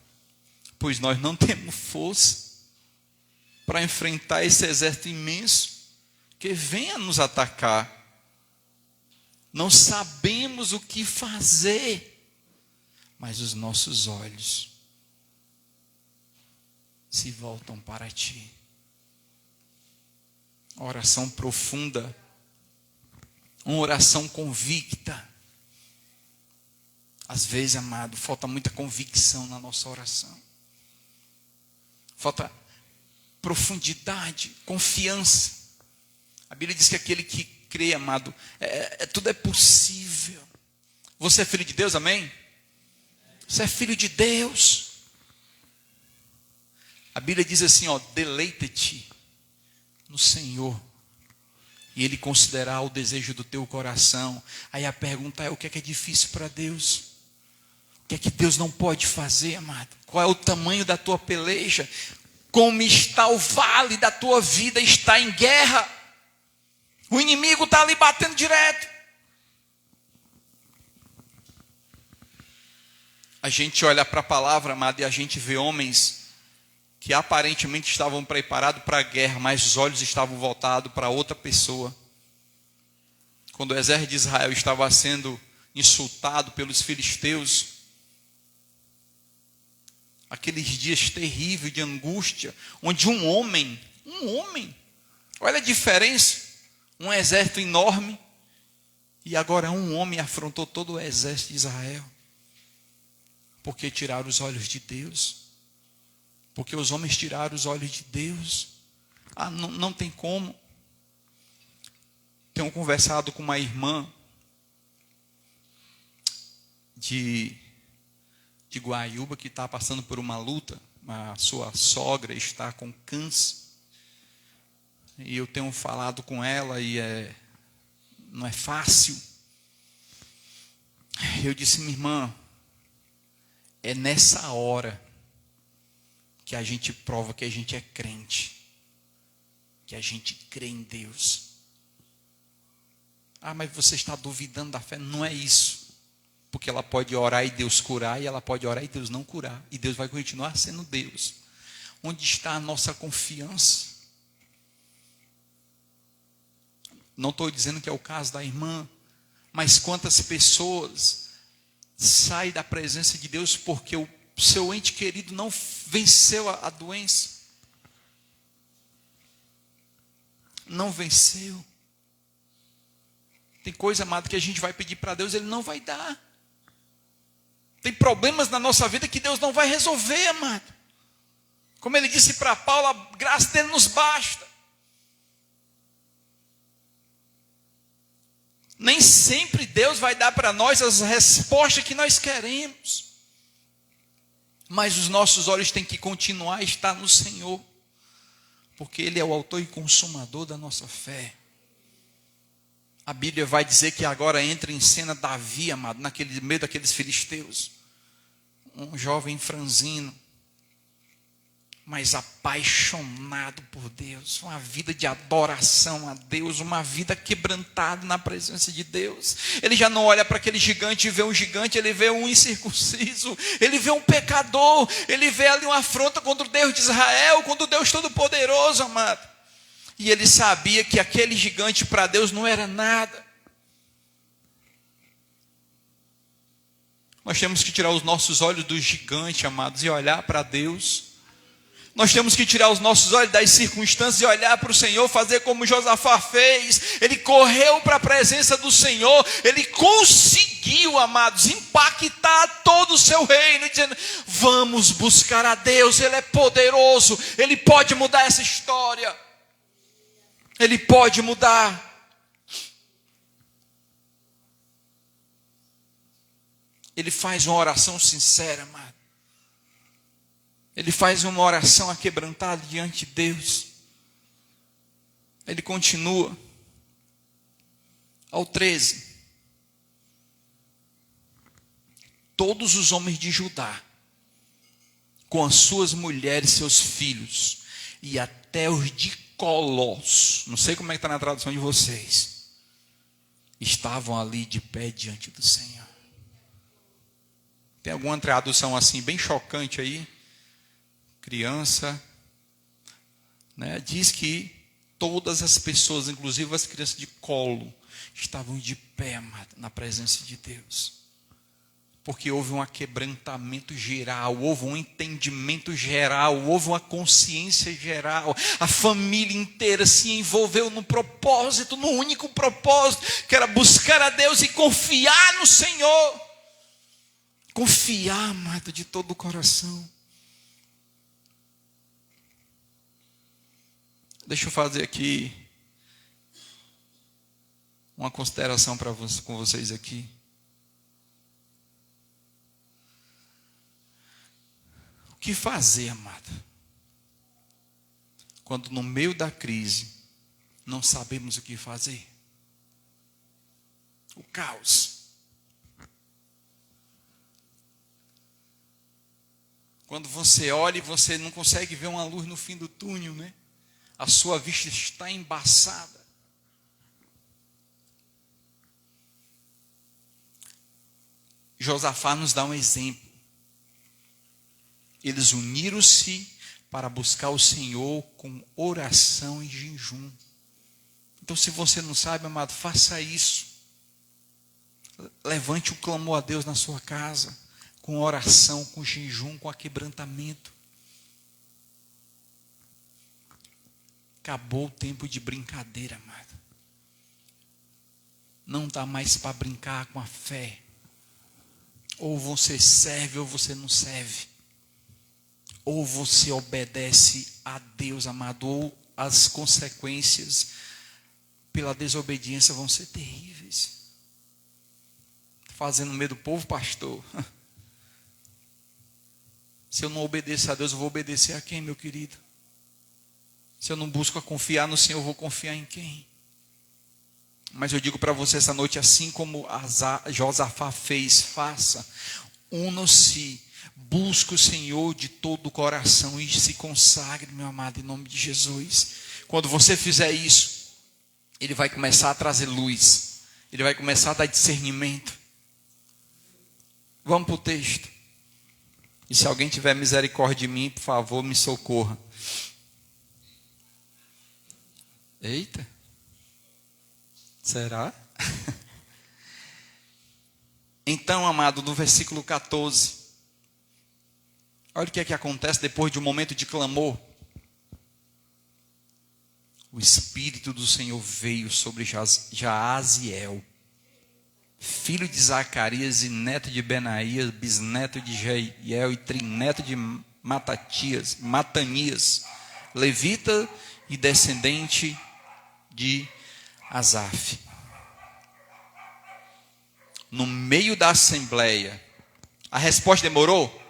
Pois nós não temos força para enfrentar esse exército imenso que venha nos atacar. Não sabemos o que fazer, mas os nossos olhos se voltam para ti. Oração profunda. Uma oração convicta. Às vezes, amado, falta muita convicção na nossa oração. Falta profundidade, confiança. A Bíblia diz que aquele que crê, amado, tudo é possível. Você é filho de Deus, amém? Você é filho de Deus. A Bíblia diz assim, ó, deleita-te no Senhor, e Ele considerará o desejo do teu coração. Aí a pergunta é, o que é difícil para Deus? O que Deus não pode fazer, amado? Qual é o tamanho da tua peleja? Como está o vale da tua vida? Está em guerra. O inimigo está ali batendo direto. A gente olha para a palavra, amado, e a gente vê homens que aparentemente estavam preparados para a guerra, mas os olhos estavam voltados para outra pessoa. Quando o exército de Israel estava sendo insultado pelos filisteus, aqueles dias terríveis de angústia, onde um homem, olha a diferença, um exército enorme, e agora um homem afrontou todo o exército de Israel, porque tiraram os olhos de Deus. Porque os homens tiraram os olhos de Deus. Não tem como. Tenho conversado com uma irmã de Guaiúba que está passando por uma luta. A sua sogra está com câncer. E eu tenho falado com ela e não é fácil. Eu disse, minha irmã, é nessa hora que a gente prova que a gente é crente, que a gente crê em Deus. Mas você está duvidando da fé? Não é isso, porque ela pode orar e Deus curar, e ela pode orar e Deus não curar, e Deus vai continuar sendo Deus. Onde está a nossa confiança? Não estou dizendo que é o caso da irmã, mas quantas pessoas saem da presença de Deus porque o seu ente querido não venceu a doença. Não venceu. Tem coisa, amado, que a gente vai pedir para Deus, Ele não vai dar. Tem problemas na nossa vida que Deus não vai resolver, amado. Como Ele disse para Paulo, a graça dele nos basta. Nem sempre Deus vai dar para nós as respostas que nós queremos. Mas os nossos olhos têm que continuar a estar no Senhor, porque Ele é o autor e consumador da nossa fé. A Bíblia vai dizer que agora entra em cena Davi, amado, naquele meio daqueles filisteus. Um jovem franzino, mas apaixonado por Deus, uma vida de adoração a Deus, uma vida quebrantada na presença de Deus. Ele já não olha para aquele gigante e vê um gigante, ele vê um incircunciso, ele vê um pecador, ele vê ali uma afronta contra o Deus de Israel, contra o Deus Todo-Poderoso, amado. E ele sabia que aquele gigante para Deus não era nada. Nós temos que tirar os nossos olhos do gigante, amados, e olhar para Deus. Nós temos que tirar os nossos olhos das circunstâncias e olhar para o Senhor, fazer como Josafá fez. Ele correu para a presença do Senhor, ele conseguiu, amados, impactar todo o seu reino, dizendo, vamos buscar a Deus, Ele é poderoso, Ele pode mudar essa história, Ele pode mudar. Ele faz uma oração sincera, amado. Ele faz uma oração aquebrantada diante de Deus. Ele continua. Ao 13. Todos os homens de Judá, com as suas mulheres, seus filhos, e até os de Colós, não sei como é que está na tradução de vocês, estavam ali de pé diante do Senhor. Tem alguma tradução assim, bem chocante aí? Criança, né? Diz que todas as pessoas, inclusive as crianças de colo, estavam de pé, amado, na presença de Deus. Porque houve um aquebrantamento geral, houve um entendimento geral, houve uma consciência geral. A família inteira se envolveu no propósito, no único propósito, que era buscar a Deus e confiar no Senhor. Confiar, amado, de todo o coração. Deixa eu fazer aqui uma consideração com vocês aqui. O que fazer, amado, quando no meio da crise não sabemos o que fazer? O caos. Quando você olha e você não consegue ver uma luz no fim do túnel, né? A sua vista está embaçada. Josafá nos dá um exemplo. Eles uniram-se para buscar o Senhor com oração e jejum. Então, se você não sabe, amado, faça isso. Levante um clamor a Deus na sua casa, com oração, com jejum, com aquebrantamento. Acabou o tempo de brincadeira, amado. Não dá mais para brincar com a fé. Ou você serve ou você não serve. Ou você obedece a Deus, amado, ou as consequências pela desobediência vão ser terríveis. Fazendo medo do povo, pastor. Se eu não obedecer a Deus, eu vou obedecer a quem, meu querido? Se eu não busco confiar no Senhor, eu vou confiar em quem? Mas eu digo para você essa noite, assim como Josafá fez, faça. Una-se, busque o Senhor de todo o coração e se consagre, meu amado, em nome de Jesus. Quando você fizer isso, Ele vai começar a trazer luz. Ele vai começar a dar discernimento. Vamos para o texto. E se alguém tiver misericórdia de mim, por favor, me socorra. Eita. Será? Então, amado, no versículo 14. Olha o que é que acontece depois de um momento de clamor. O Espírito do Senhor veio sobre Jaaziel, filho de Zacarias e neto de Benaías, bisneto de Jeiel e trineto de Matanias, levita e descendente de Asaf. No meio da assembleia, a resposta demorou?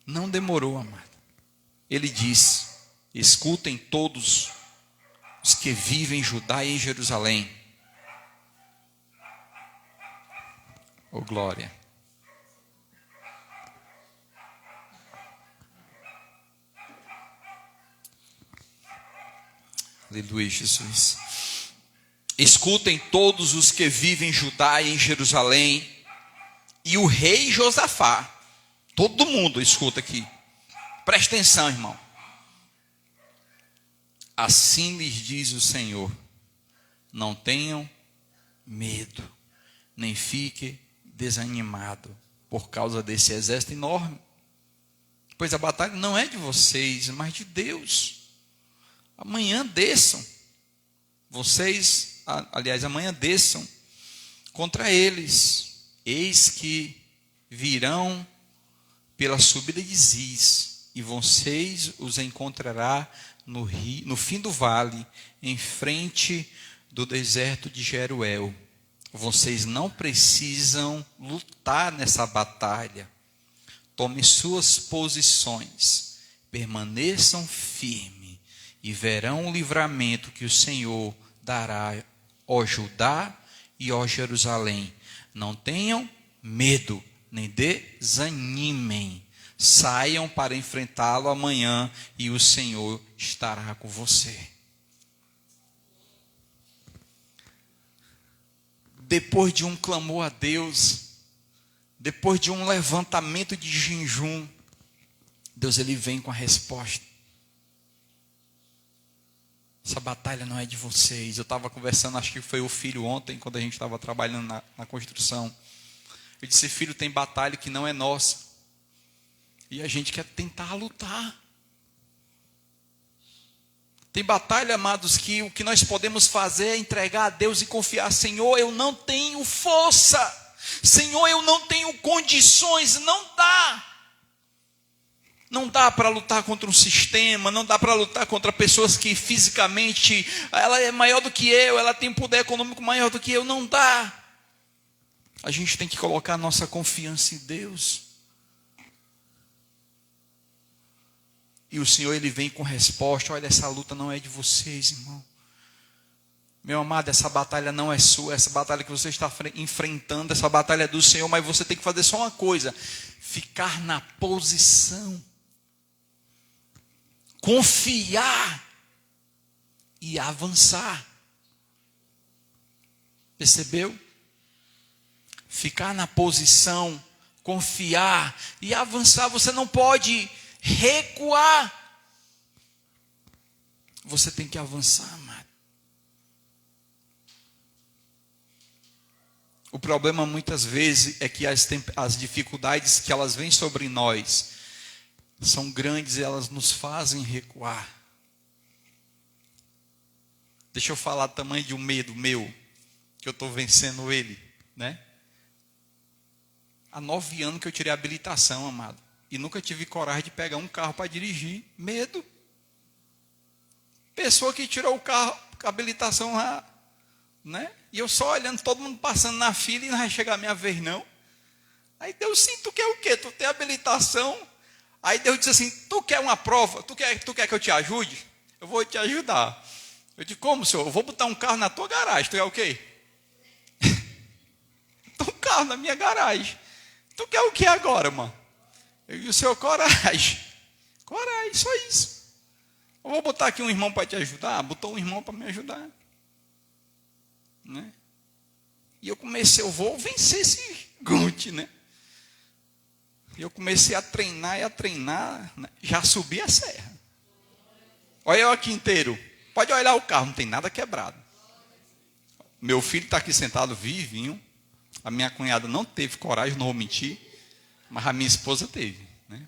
Não demorou, amado. Ele disse: escutem todos os que vivem em Judá e em Jerusalém. Oh, glória. Aleluia, Jesus. Escutem todos os que vivem em Judá e em Jerusalém, e o rei Josafá. Todo mundo escuta aqui. Presta atenção, irmão. Assim lhes diz o Senhor: não tenham medo, nem fiquem desanimados por causa desse exército enorme. Pois a batalha não é de vocês, mas de Deus. Amanhã desçam. Vocês, aliás, amanhã desçam contra eles. Eis que virão pela subida de Ziz, e vocês os encontrará no fim do vale, em frente do deserto de Jeruel. Vocês não precisam lutar nessa batalha. Tomem suas posições, permaneçam firmes, e verão o livramento que o Senhor dará ó Judá e ó Jerusalém. Não tenham medo, nem desanimem. Saiam para enfrentá-lo amanhã, e o Senhor estará com você. Depois de um clamor a Deus, depois de um levantamento de jejum, Deus ele vem com a resposta. Essa batalha não é de vocês. Eu estava conversando, acho que foi o filho ontem, quando a gente estava trabalhando na construção. Eu disse: filho, tem batalha que não é nossa. E a gente quer tentar lutar. Tem batalha, amados, que o que nós podemos fazer é entregar a Deus e confiar: Senhor, eu não tenho força, Senhor, eu não tenho condições, não dá. Não dá para lutar contra um sistema, não dá para lutar contra pessoas que fisicamente, ela é maior do que eu, ela tem poder econômico maior do que eu, não dá. A gente tem que colocar a nossa confiança em Deus. E o Senhor, Ele vem com resposta. Olha, essa luta não é de vocês, irmão. Meu amado, essa batalha não é sua, essa batalha que você está enfrentando, essa batalha é do Senhor, mas você tem que fazer só uma coisa: ficar na posição, confiar e avançar. Percebeu? Ficar na posição, confiar e avançar. Você não pode recuar. Você tem que avançar, amado. O problema muitas vezes é que as dificuldades que elas vêm sobre nós são grandes e elas nos fazem recuar. Deixa eu falar do tamanho de um medo meu, que eu estou vencendo ele, né? Há 9 anos que eu tirei a habilitação, amado, e nunca tive coragem de pegar um carro para dirigir. Medo. Pessoa que tirou o carro, a habilitação lá, né? E eu só olhando, todo mundo passando na fila e não vai chegar a minha vez, não. Aí Deus, sim, tu quer o quê? Tu tem habilitação? Aí Deus disse assim: tu quer uma prova? Tu quer que eu te ajude? Eu vou te ajudar. Eu disse: como, senhor? Eu vou botar um carro na tua garagem. Tu quer o quê? Um carro na minha garagem. Tu quer o que agora, mano? Eu disse: senhor, coragem. Coragem, só isso. Eu vou botar aqui um irmão para te ajudar. Botou um irmão para me ajudar. Né? E eu comecei, eu vou vencer esse gigante, né? E eu comecei a treinar, né? Já subi a serra. Olha eu aqui inteiro. Pode olhar o carro, não tem nada quebrado. Meu filho está aqui sentado vivinho. A minha cunhada não teve coragem, não vou mentir, mas a minha esposa teve, né?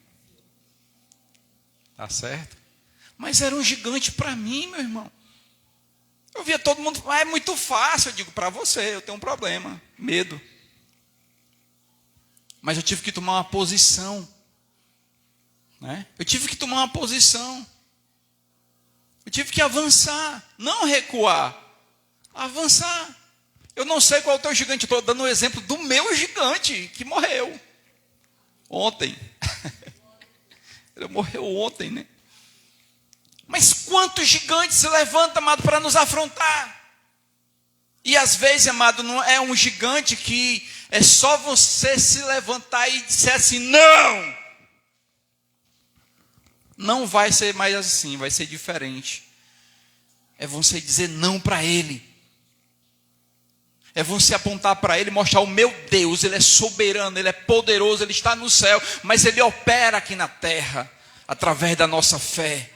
Tá certo? Mas era um gigante para mim, meu irmão. Eu via todo mundo, é muito fácil. Eu digo: para você, eu tenho um problema, medo. Mas eu tive que tomar uma posição, né? Eu tive que tomar uma posição. Eu tive que avançar, não recuar, avançar. Eu não sei qual é o teu gigante, estou dando um exemplo do meu gigante, que morreu ontem. Ele morreu ontem, né? Mas quantos gigantes se levantam, amado, para nos afrontar? E às vezes, amado, não é um gigante que é só você se levantar e dizer assim: não! Não vai ser mais assim, vai ser diferente. É você dizer não para ele. É você apontar para ele e mostrar: o meu Deus, ele é soberano, ele é poderoso, ele está no céu, mas ele opera aqui na terra, através da nossa fé.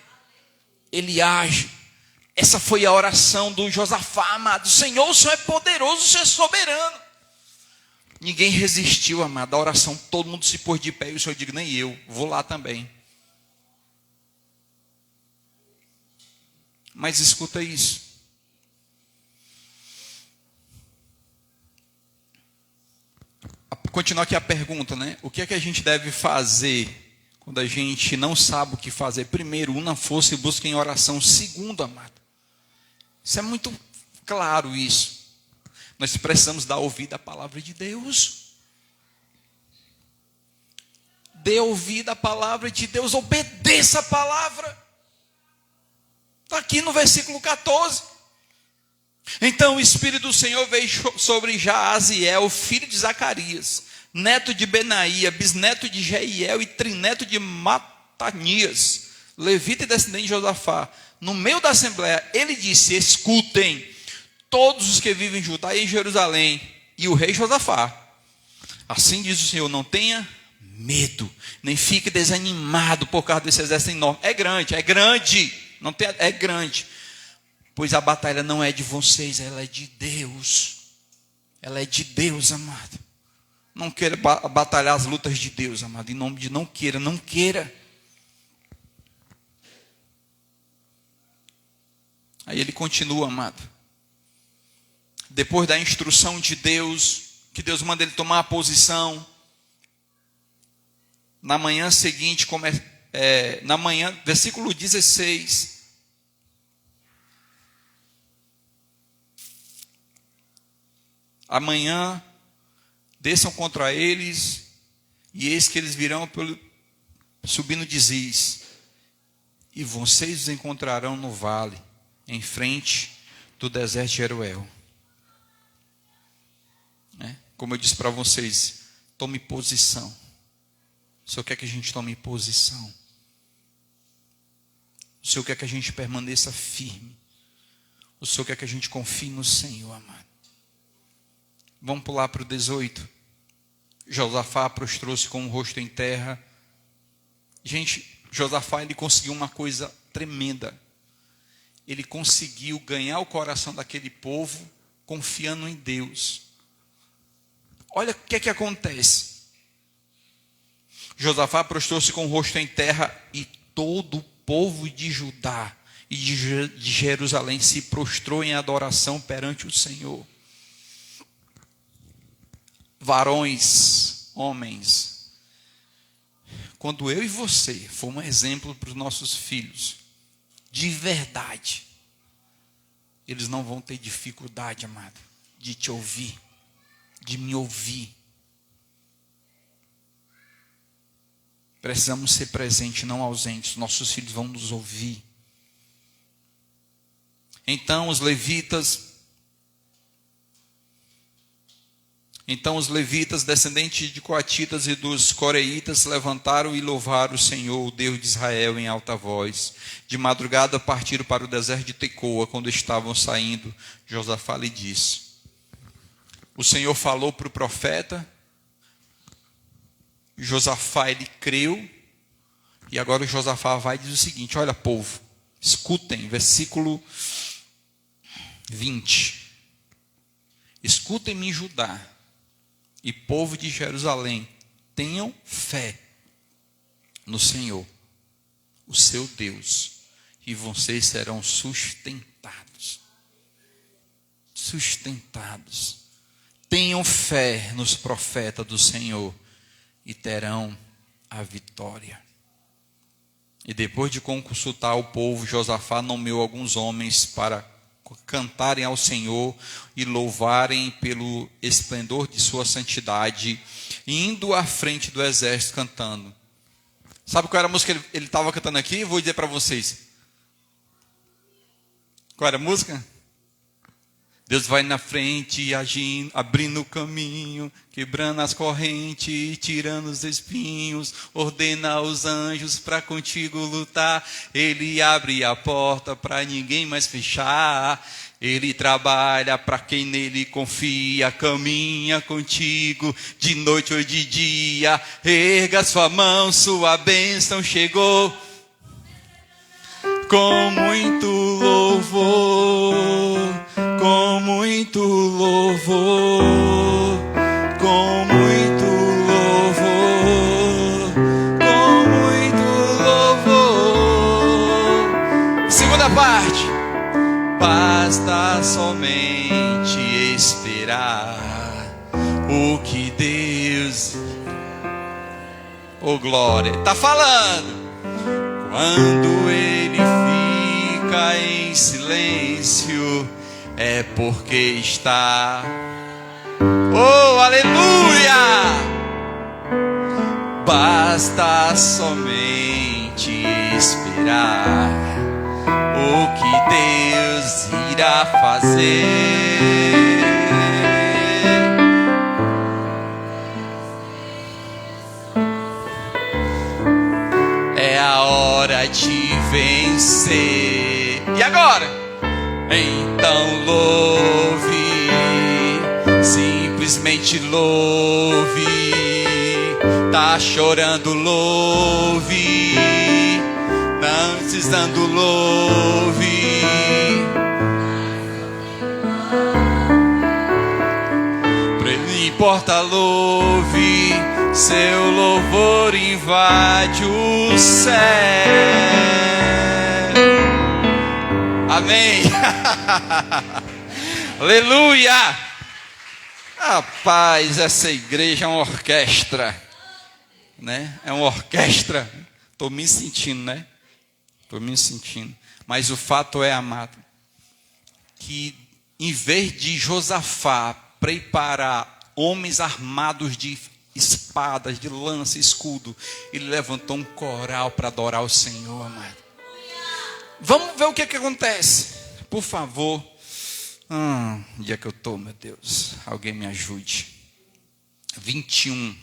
Ele age. Essa foi a oração do Josafá, amado. Senhor, o Senhor é poderoso, o Senhor é soberano. Ninguém resistiu, amado, à oração. Todo mundo se pôs de pé. E o Senhor disse: nem eu, vou lá também. Mas escuta isso. Continua aqui a pergunta, né? O que é que a gente deve fazer quando a gente não sabe o que fazer? Primeiro, una força e busca em oração. Segundo, amado, isso é muito claro isso. Nós precisamos dar ouvido à palavra de Deus. Dê ouvido à palavra de Deus. Obedeça a palavra. Está aqui no versículo 14. Então o Espírito do Senhor veio sobre Jaaziel, filho de Zacarias, neto de Benaía, bisneto de Jeiel e trineto de Matanias, levita e descendente de Josafá. No meio da assembleia, ele disse: escutem, todos os que vivem em Judá e em Jerusalém, e o rei Josafá. Assim diz o Senhor: não tenha medo, nem fique desanimado por causa desse exército enorme. É grande, não tem, é grande. Pois a batalha não é de vocês, ela é de Deus. Ela é de Deus, amado. Não queira batalhar as lutas de Deus, amado. Em nome de não queira. Aí ele continua, amado. Depois da instrução de Deus, que Deus manda ele tomar a posição. Na manhã seguinte, na manhã, versículo 16. Amanhã desçam contra eles, e eis que eles virão subindo de Ziz, e vocês os encontrarão no vale, em frente do deserto de Jeruel. Como eu disse para vocês, tome posição. O Senhor quer que a gente tome posição. O Senhor quer que a gente permaneça firme. O Senhor quer que a gente confie no Senhor, amado. Vamos pular para o 18. Josafá prostrou-se com o rosto em terra. Gente, Josafá, ele conseguiu uma coisa tremenda. Ele conseguiu ganhar o coração daquele povo confiando em Deus. Olha o que é que acontece. Josafá prostrou-se com o rosto em terra, e todo o povo de Judá e de Jerusalém se prostrou em adoração perante o Senhor. Varões, homens, quando eu e você formos um exemplo para os nossos filhos, de verdade, eles não vão ter dificuldade, amado, de te ouvir, de me ouvir. Precisamos ser presentes, não ausentes. Nossos filhos vão nos ouvir. Então os levitas, descendentes de coatitas e dos coreitas, se levantaram e louvaram o Senhor, o Deus de Israel, em alta voz. De madrugada partiram para o deserto de Tecoa. Quando estavam saindo, Josafá lhe disse: o Senhor falou para o profeta. Josafá, ele creu. E agora o Josafá vai e diz o seguinte: olha, povo, escutem, versículo 20. Escutem-me, Judá e povo de Jerusalém, tenham fé no Senhor, o seu Deus, e vocês serão sustentados. Sustentados. Tenham fé nos profetas do Senhor e terão a vitória. E depois de consultar o povo, Josafá nomeou alguns homens para cantarem ao Senhor e louvarem pelo esplendor de sua santidade, indo à frente do exército cantando. Sabe qual era a música que ele estava cantando aqui? Vou dizer para vocês. Qual era a música? Deus vai na frente, agindo, abrindo o caminho, quebrando as correntes, tirando os espinhos, ordena aos anjos para contigo lutar. Ele abre a porta para ninguém mais fechar. Ele trabalha para quem nele confia, caminha contigo de noite ou de dia. Erga sua mão, sua bênção chegou. Com muito louvor, com muito louvor, com muito louvor, com muito louvor. Segunda parte. Basta somente esperar o que Deus... Oh, glória! Está falando. Quando ele fica em silêncio, é porque está... Oh, aleluia! Basta somente esperar o que Deus irá fazer. É a hora de vencer. E agora? Então louve, simplesmente louve. Tá chorando, louve. Não precisando, louve. Não importa, louve. Seu louvor invade o céu. Amém. Aleluia. Rapaz, essa igreja é uma orquestra, né? É uma orquestra. Estou me sentindo, né? Estou me sentindo. Mas o fato é, amado, que em vez de Josafá preparar homens armados de espadas, de lança, escudo, ele levantou um coral para adorar o Senhor, amado. Vamos ver o que acontece. Por favor. Onde é que eu estou, meu Deus? Alguém me ajude. 21.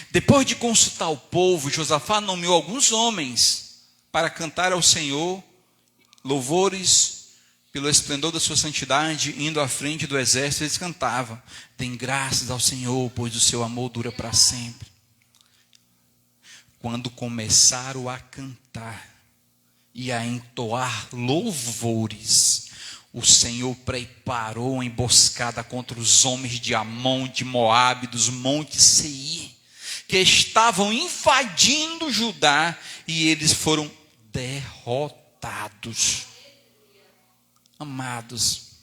Depois de consultar o povo, Josafá nomeou alguns homens para cantar ao Senhor louvores pelo esplendor da sua santidade, indo à frente do exército. Eles cantavam: "Dêem graças ao Senhor, pois o seu amor dura para sempre." Quando começaram a cantar e a entoar louvores, o Senhor preparou uma emboscada contra os homens de Amon, de Moabe, dos montes Seir, que estavam invadindo Judá, e eles foram derrotados. Amados,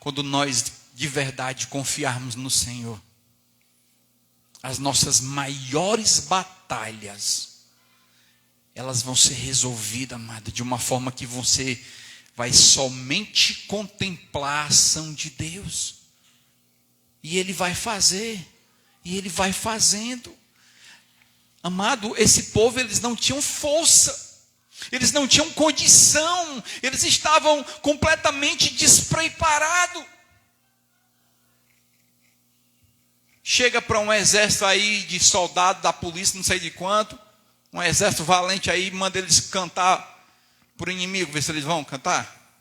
quando nós de verdade confiarmos no Senhor, as nossas maiores batalhas, elas vão ser resolvidas, amado, de uma forma que você vai somente contemplar a ação de Deus. E Ele vai fazer, e Ele vai fazendo. Amado, esse povo, eles não tinham força, eles não tinham condição, eles estavam completamente despreparados. Chega para um exército aí de soldados da polícia, não sei de quanto, um exército valente aí, manda eles cantar para o inimigo, ver se eles vão cantar.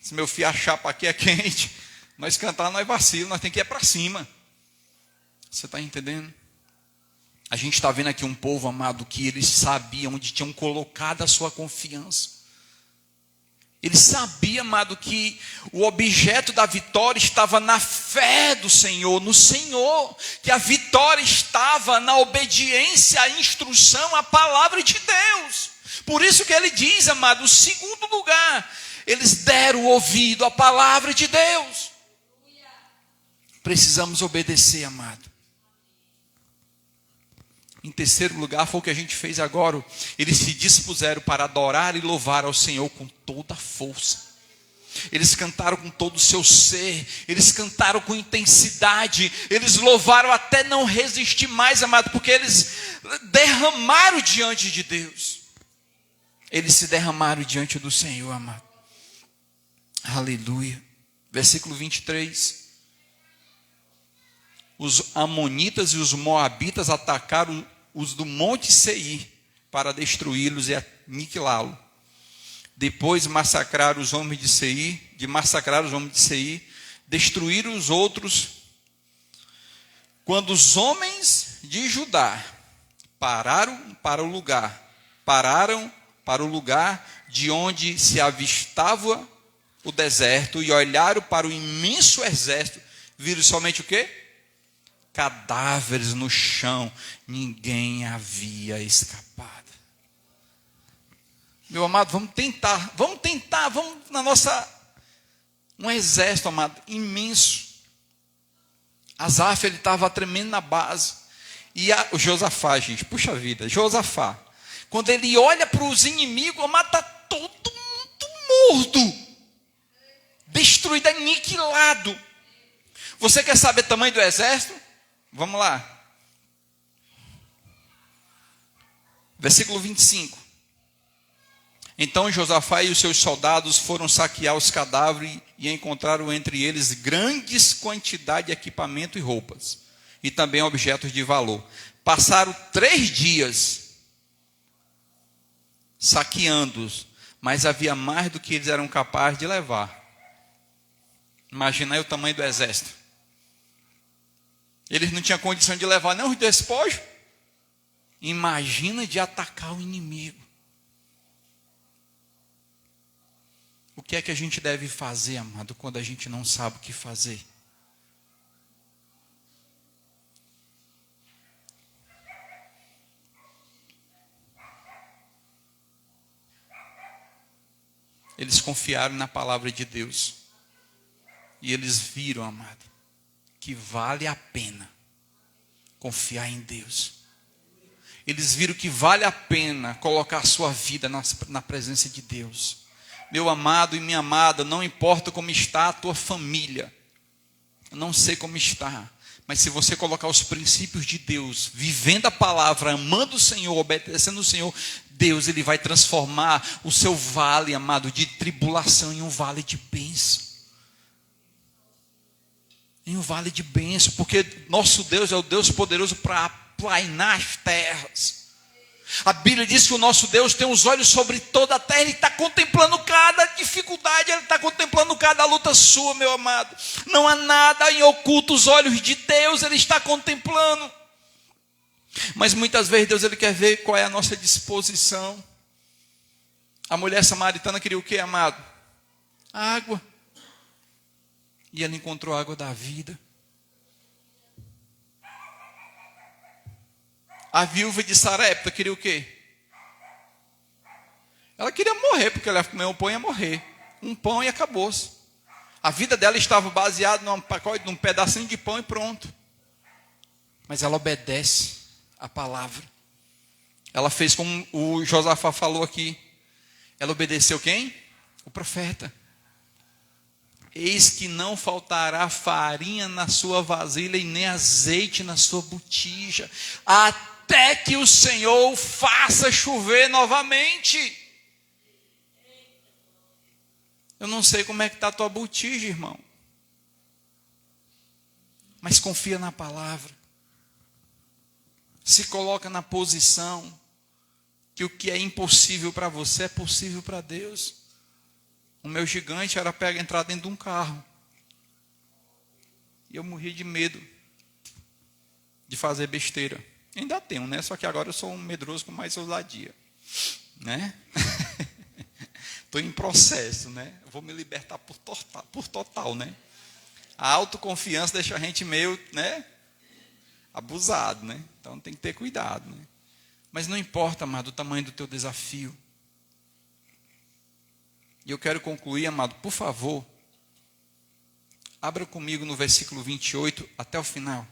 Se meu filho, a chapa aqui é quente, nós cantar, nós vacilamos, nós temos que ir para cima. Você está entendendo? A gente está vendo aqui um povo, amado, que eles sabiam onde tinham colocado a sua confiança. Eles sabiam, amado, que o objeto da vitória estava na fé do Senhor, no Senhor, que a vitória estava na obediência à instrução, à palavra de Deus. Por isso que ele diz, amado, o segundo lugar, eles deram ouvido à palavra de Deus. Precisamos obedecer, amado. Em terceiro lugar, foi o que a gente fez agora. Eles se dispuseram para adorar e louvar ao Senhor com toda a força. Eles cantaram com todo o seu ser. Eles cantaram com intensidade. Eles louvaram até não resistir mais, amado, porque eles derramaram diante de Deus. Eles se derramaram diante do Senhor, amado. Aleluia. Versículo 23. Os amonitas e os moabitas atacaram os do monte Seir para destruí-los e aniquilá-los. Depois massacraram os homens de Seir, destruíram os outros. Quando os homens de Judá pararam para o lugar de onde se avistava o deserto e olharam para o imenso exército, viram somente o quê? Cadáveres no chão, ninguém havia escapado. Meu amado, vamos tentar, um exército, amado, imenso. Asaf, ele estava tremendo na base, e o Josafá, gente, puxa vida, Josafá, quando ele olha para os inimigos, amado, está todo mundo morto, destruído, aniquilado. Você quer saber o tamanho do exército? Vamos lá. Versículo 25. Então Josafá e os seus soldados foram saquear os cadáveres e encontraram entre eles grandes quantidades de equipamento e roupas, e também objetos de valor. Passaram 3 dias saqueando-os, mas havia mais do que eles eram capazes de levar. Imagina aí o tamanho do exército. Eles não tinham condição de levar nem os despojos. Imagina de atacar o inimigo. O que é que a gente deve fazer, amado, quando a gente não sabe o que fazer? Eles confiaram na palavra de Deus. E eles viram, amado, que vale a pena confiar em Deus. Eles viram que vale a pena colocar a sua vida na presença de Deus. Meu amado e minha amada, não importa como está a tua família. Eu não sei como está. Mas se você colocar os princípios de Deus, vivendo a palavra, amando o Senhor, obedecendo o Senhor, Deus, Ele vai transformar o seu vale, amado, de tribulação em um vale de bênção. Em um vale de bênção, porque nosso Deus é o Deus poderoso para aplainar as terras. A Bíblia diz que o nosso Deus tem os olhos sobre toda a terra. Ele está contemplando cada dificuldade, Ele está contemplando cada luta sua, meu amado. Não há nada em oculto os olhos de Deus, Ele está contemplando. Mas muitas vezes Deus, Ele quer ver qual é a nossa disposição. A mulher samaritana queria o que, amado? Água. E ela encontrou a água da vida. A viúva de Sarepta queria o quê? Ela queria morrer, porque ela ia comer um pão e ia morrer. Um pão e acabou-se. A vida dela estava baseada num pedacinho de pão e pronto. Mas ela obedece a palavra. Ela fez como o Josafá falou aqui. Ela obedeceu quem? O profeta. Eis que não faltará farinha na sua vasilha e nem azeite na sua botija, até que o Senhor faça chover novamente. Eu não sei como é que está a tua botija, irmão. Mas confia na palavra. Se coloca na posição que o que é impossível para você é possível para Deus. O meu gigante era entrar dentro de um carro. E eu morri de medo de fazer besteira. Ainda tenho, né? Só que agora eu sou um medroso com mais ousadia, né? Estou em processo, né? Eu vou me libertar por total, né? A autoconfiança deixa a gente meio, né? Abusado, né? Então tem que ter cuidado, né? Mas não importa, amado, o tamanho do teu desafio. E eu quero concluir, amado, por favor, abra comigo no versículo 28 até o final.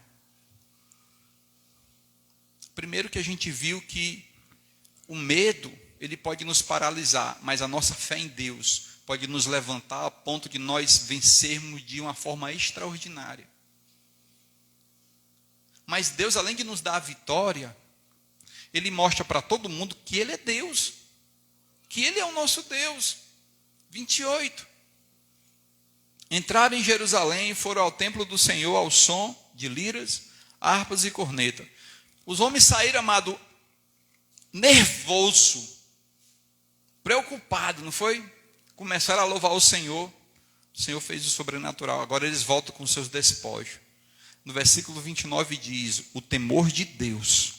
Primeiro que a gente viu que o medo, ele pode nos paralisar, mas a nossa fé em Deus pode nos levantar a ponto de nós vencermos de uma forma extraordinária. Mas Deus, além de nos dar a vitória, Ele mostra para todo mundo que Ele é Deus, que Ele é o nosso Deus. 28. Entraram em Jerusalém e foram ao templo do Senhor ao som de liras, harpas e corneta. Os homens saíram, amado, nervoso, preocupado, não foi? Começaram a louvar o Senhor. O Senhor fez o sobrenatural. Agora eles voltam com seus despojos. No versículo 29 diz: o temor de Deus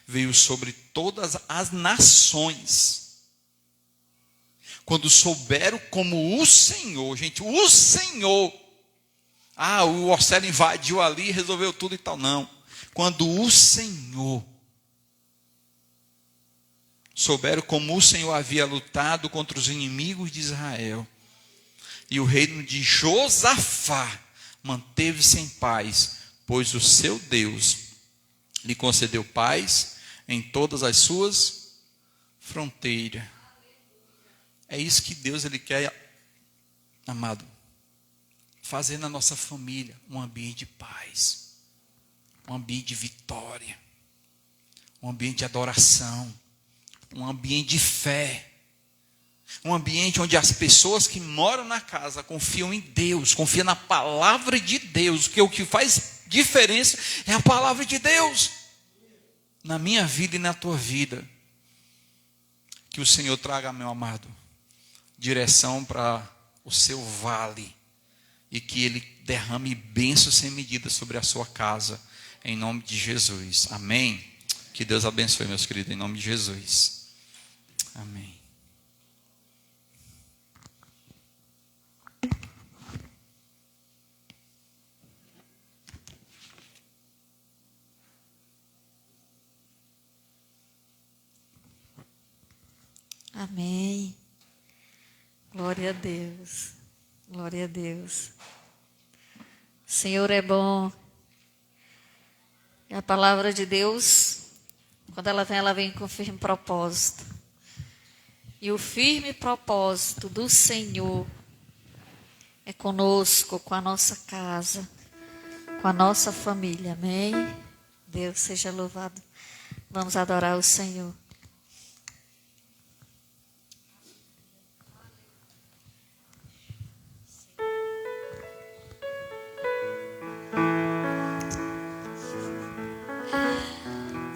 veio sobre todas as nações, quando souberam como o Senhor, gente, o Senhor, o Orcelo invadiu ali e resolveu tudo e tal. Não. Quando o Senhor, souberam como o Senhor havia lutado contra os inimigos de Israel, e o reino de Josafá manteve-se em paz, pois o seu Deus lhe concedeu paz em todas as suas fronteiras. É isso que Deus, Ele quer, amado, fazer na nossa família um ambiente de paz, um ambiente de vitória, um ambiente de adoração, um ambiente de fé, um ambiente onde as pessoas que moram na casa confiam em Deus, confiam na palavra de Deus, porque o que faz diferença é a palavra de Deus na minha vida e na tua vida. Que o Senhor traga, meu amado, direção para o seu vale, e que Ele derrame bênçãos sem medida sobre a sua casa, em nome de Jesus. Amém. Que Deus abençoe, meus queridos, em nome de Jesus. Amém. Amém. Glória a Deus. Glória a Deus. Senhor é bom. E a palavra de Deus, quando ela vem com firme propósito. E o firme propósito do Senhor é conosco, com a nossa casa, com a nossa família. Amém? Deus seja louvado. Vamos adorar o Senhor.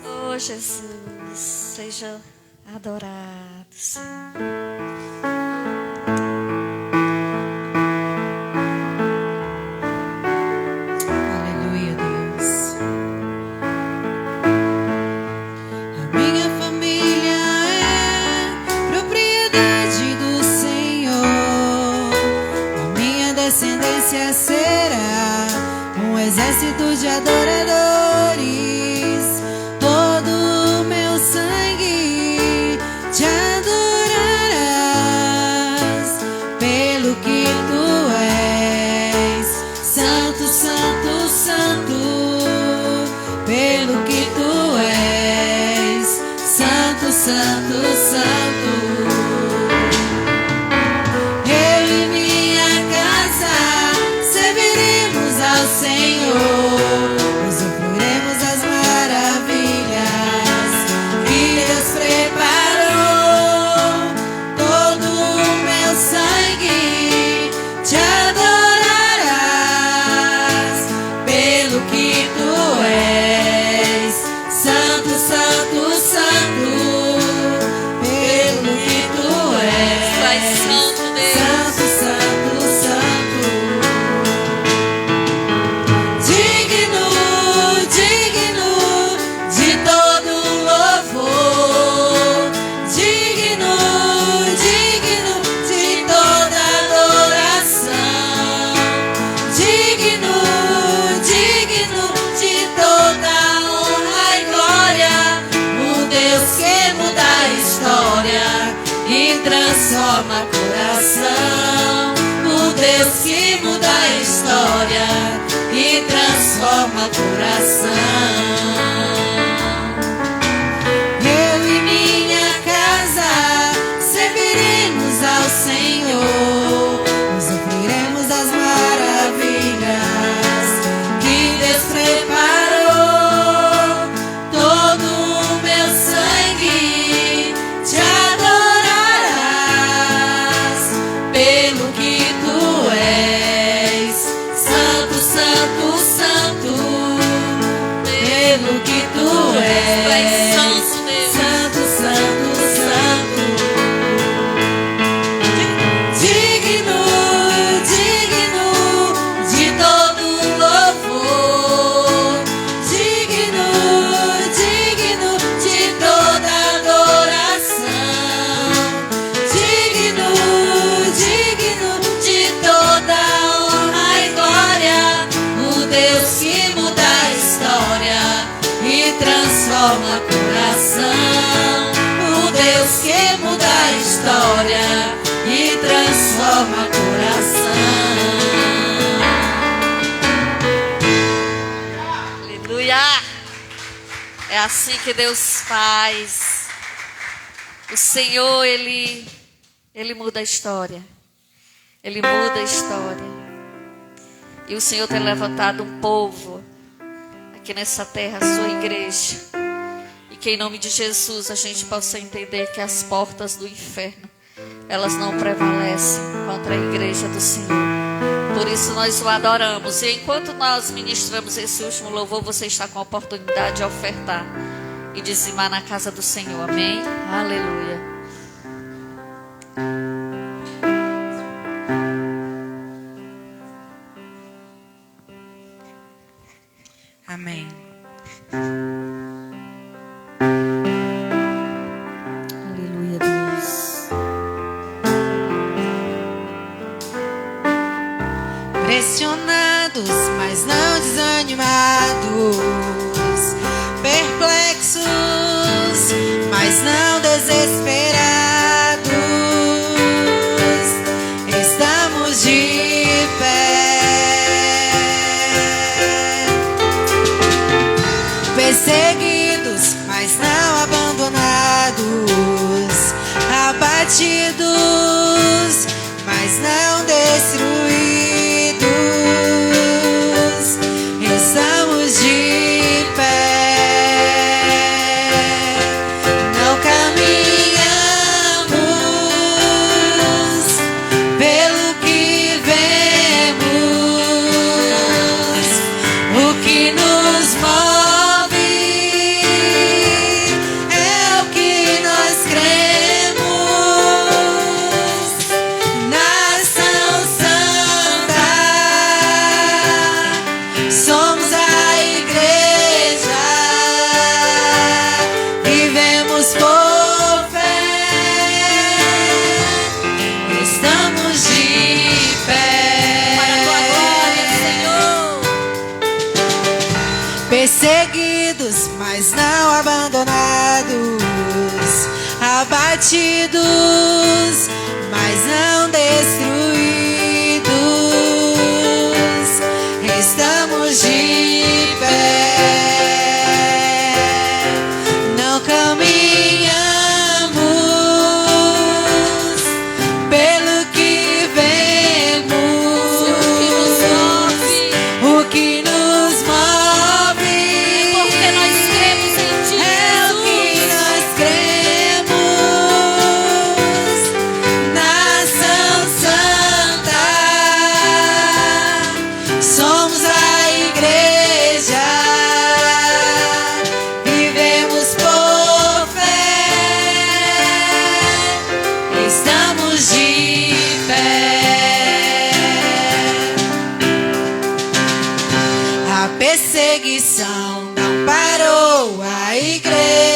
Oh, Jesus, seja adorado, Senhor. Aleluia, Deus. A minha família é propriedade do Senhor. A minha descendência será um exército de adoradores. Todo o meu sangue te adorarás, pelo que tu és santo, santo, santo, pelo que tu és santo, santo, santo. Eu e minha casa serviremos ao Senhor, usufruiremos as maravilhas que Deus preparou. Todo o meu sangue te adorarás, pelo que tu és santo, santo, santo, pelo que tu és Pai Santo, Deus. santo, santo, santo. Digno, digno de todo louvor, digno, digno de toda adoração, digno, digno de toda honra e glória, o Deus que muda a história e transforma coração, o Deus que muda a história e transforma coração. Eu e minha casa serviremos ao Senhor, usufruiremos das maravilhas que Deus preparou. Todo o meu sangue te adorarás, pelo que tu és santo, santo, santo, pelo que tu Pai és Santo, Deus. santo, santo, santo. Digno, digno de todo louvor, digno, digno de toda adoração, digno, digno de toda honra e glória, o Deus que muda a história e transforma coração, o Deus que muda a história e transforma coração. Aleluia! É assim que Deus faz. O Senhor, Ele muda a história. Ele muda a história. E o Senhor tem levantado um povo aqui nessa terra, a sua igreja. E que em nome de Jesus a gente possa entender que as portas do inferno, elas não prevalecem contra a igreja do Senhor. Por isso nós o adoramos. E enquanto nós ministramos esse último louvor, você está com a oportunidade de ofertar e dizimar na casa do Senhor. Amém? Aleluia. Amém. Aleluia, Deus. Pressionados, mas não desanimados, perplexos, mas não desesperados, estamos de pé. abatidos, mas não destruídos. Estamos de pé, não caminhamos pelo que vemos, o que nos move é o que nós cremos. Nação Santa, somos a igreja, vivemos por fé, estamos de pé. Para a tua glória, Senhor. Perseguidos, mas não abandonados, abatidos, mas não destruídos. Estamos de pé, não caminhamos pelo que vemos, o que nos move Porque nós cremos em Ti, é o que nós cremos. Nação Santa, somos a igreja, vivemos por fé, estamos de pé. A perseguição não parou a igreja.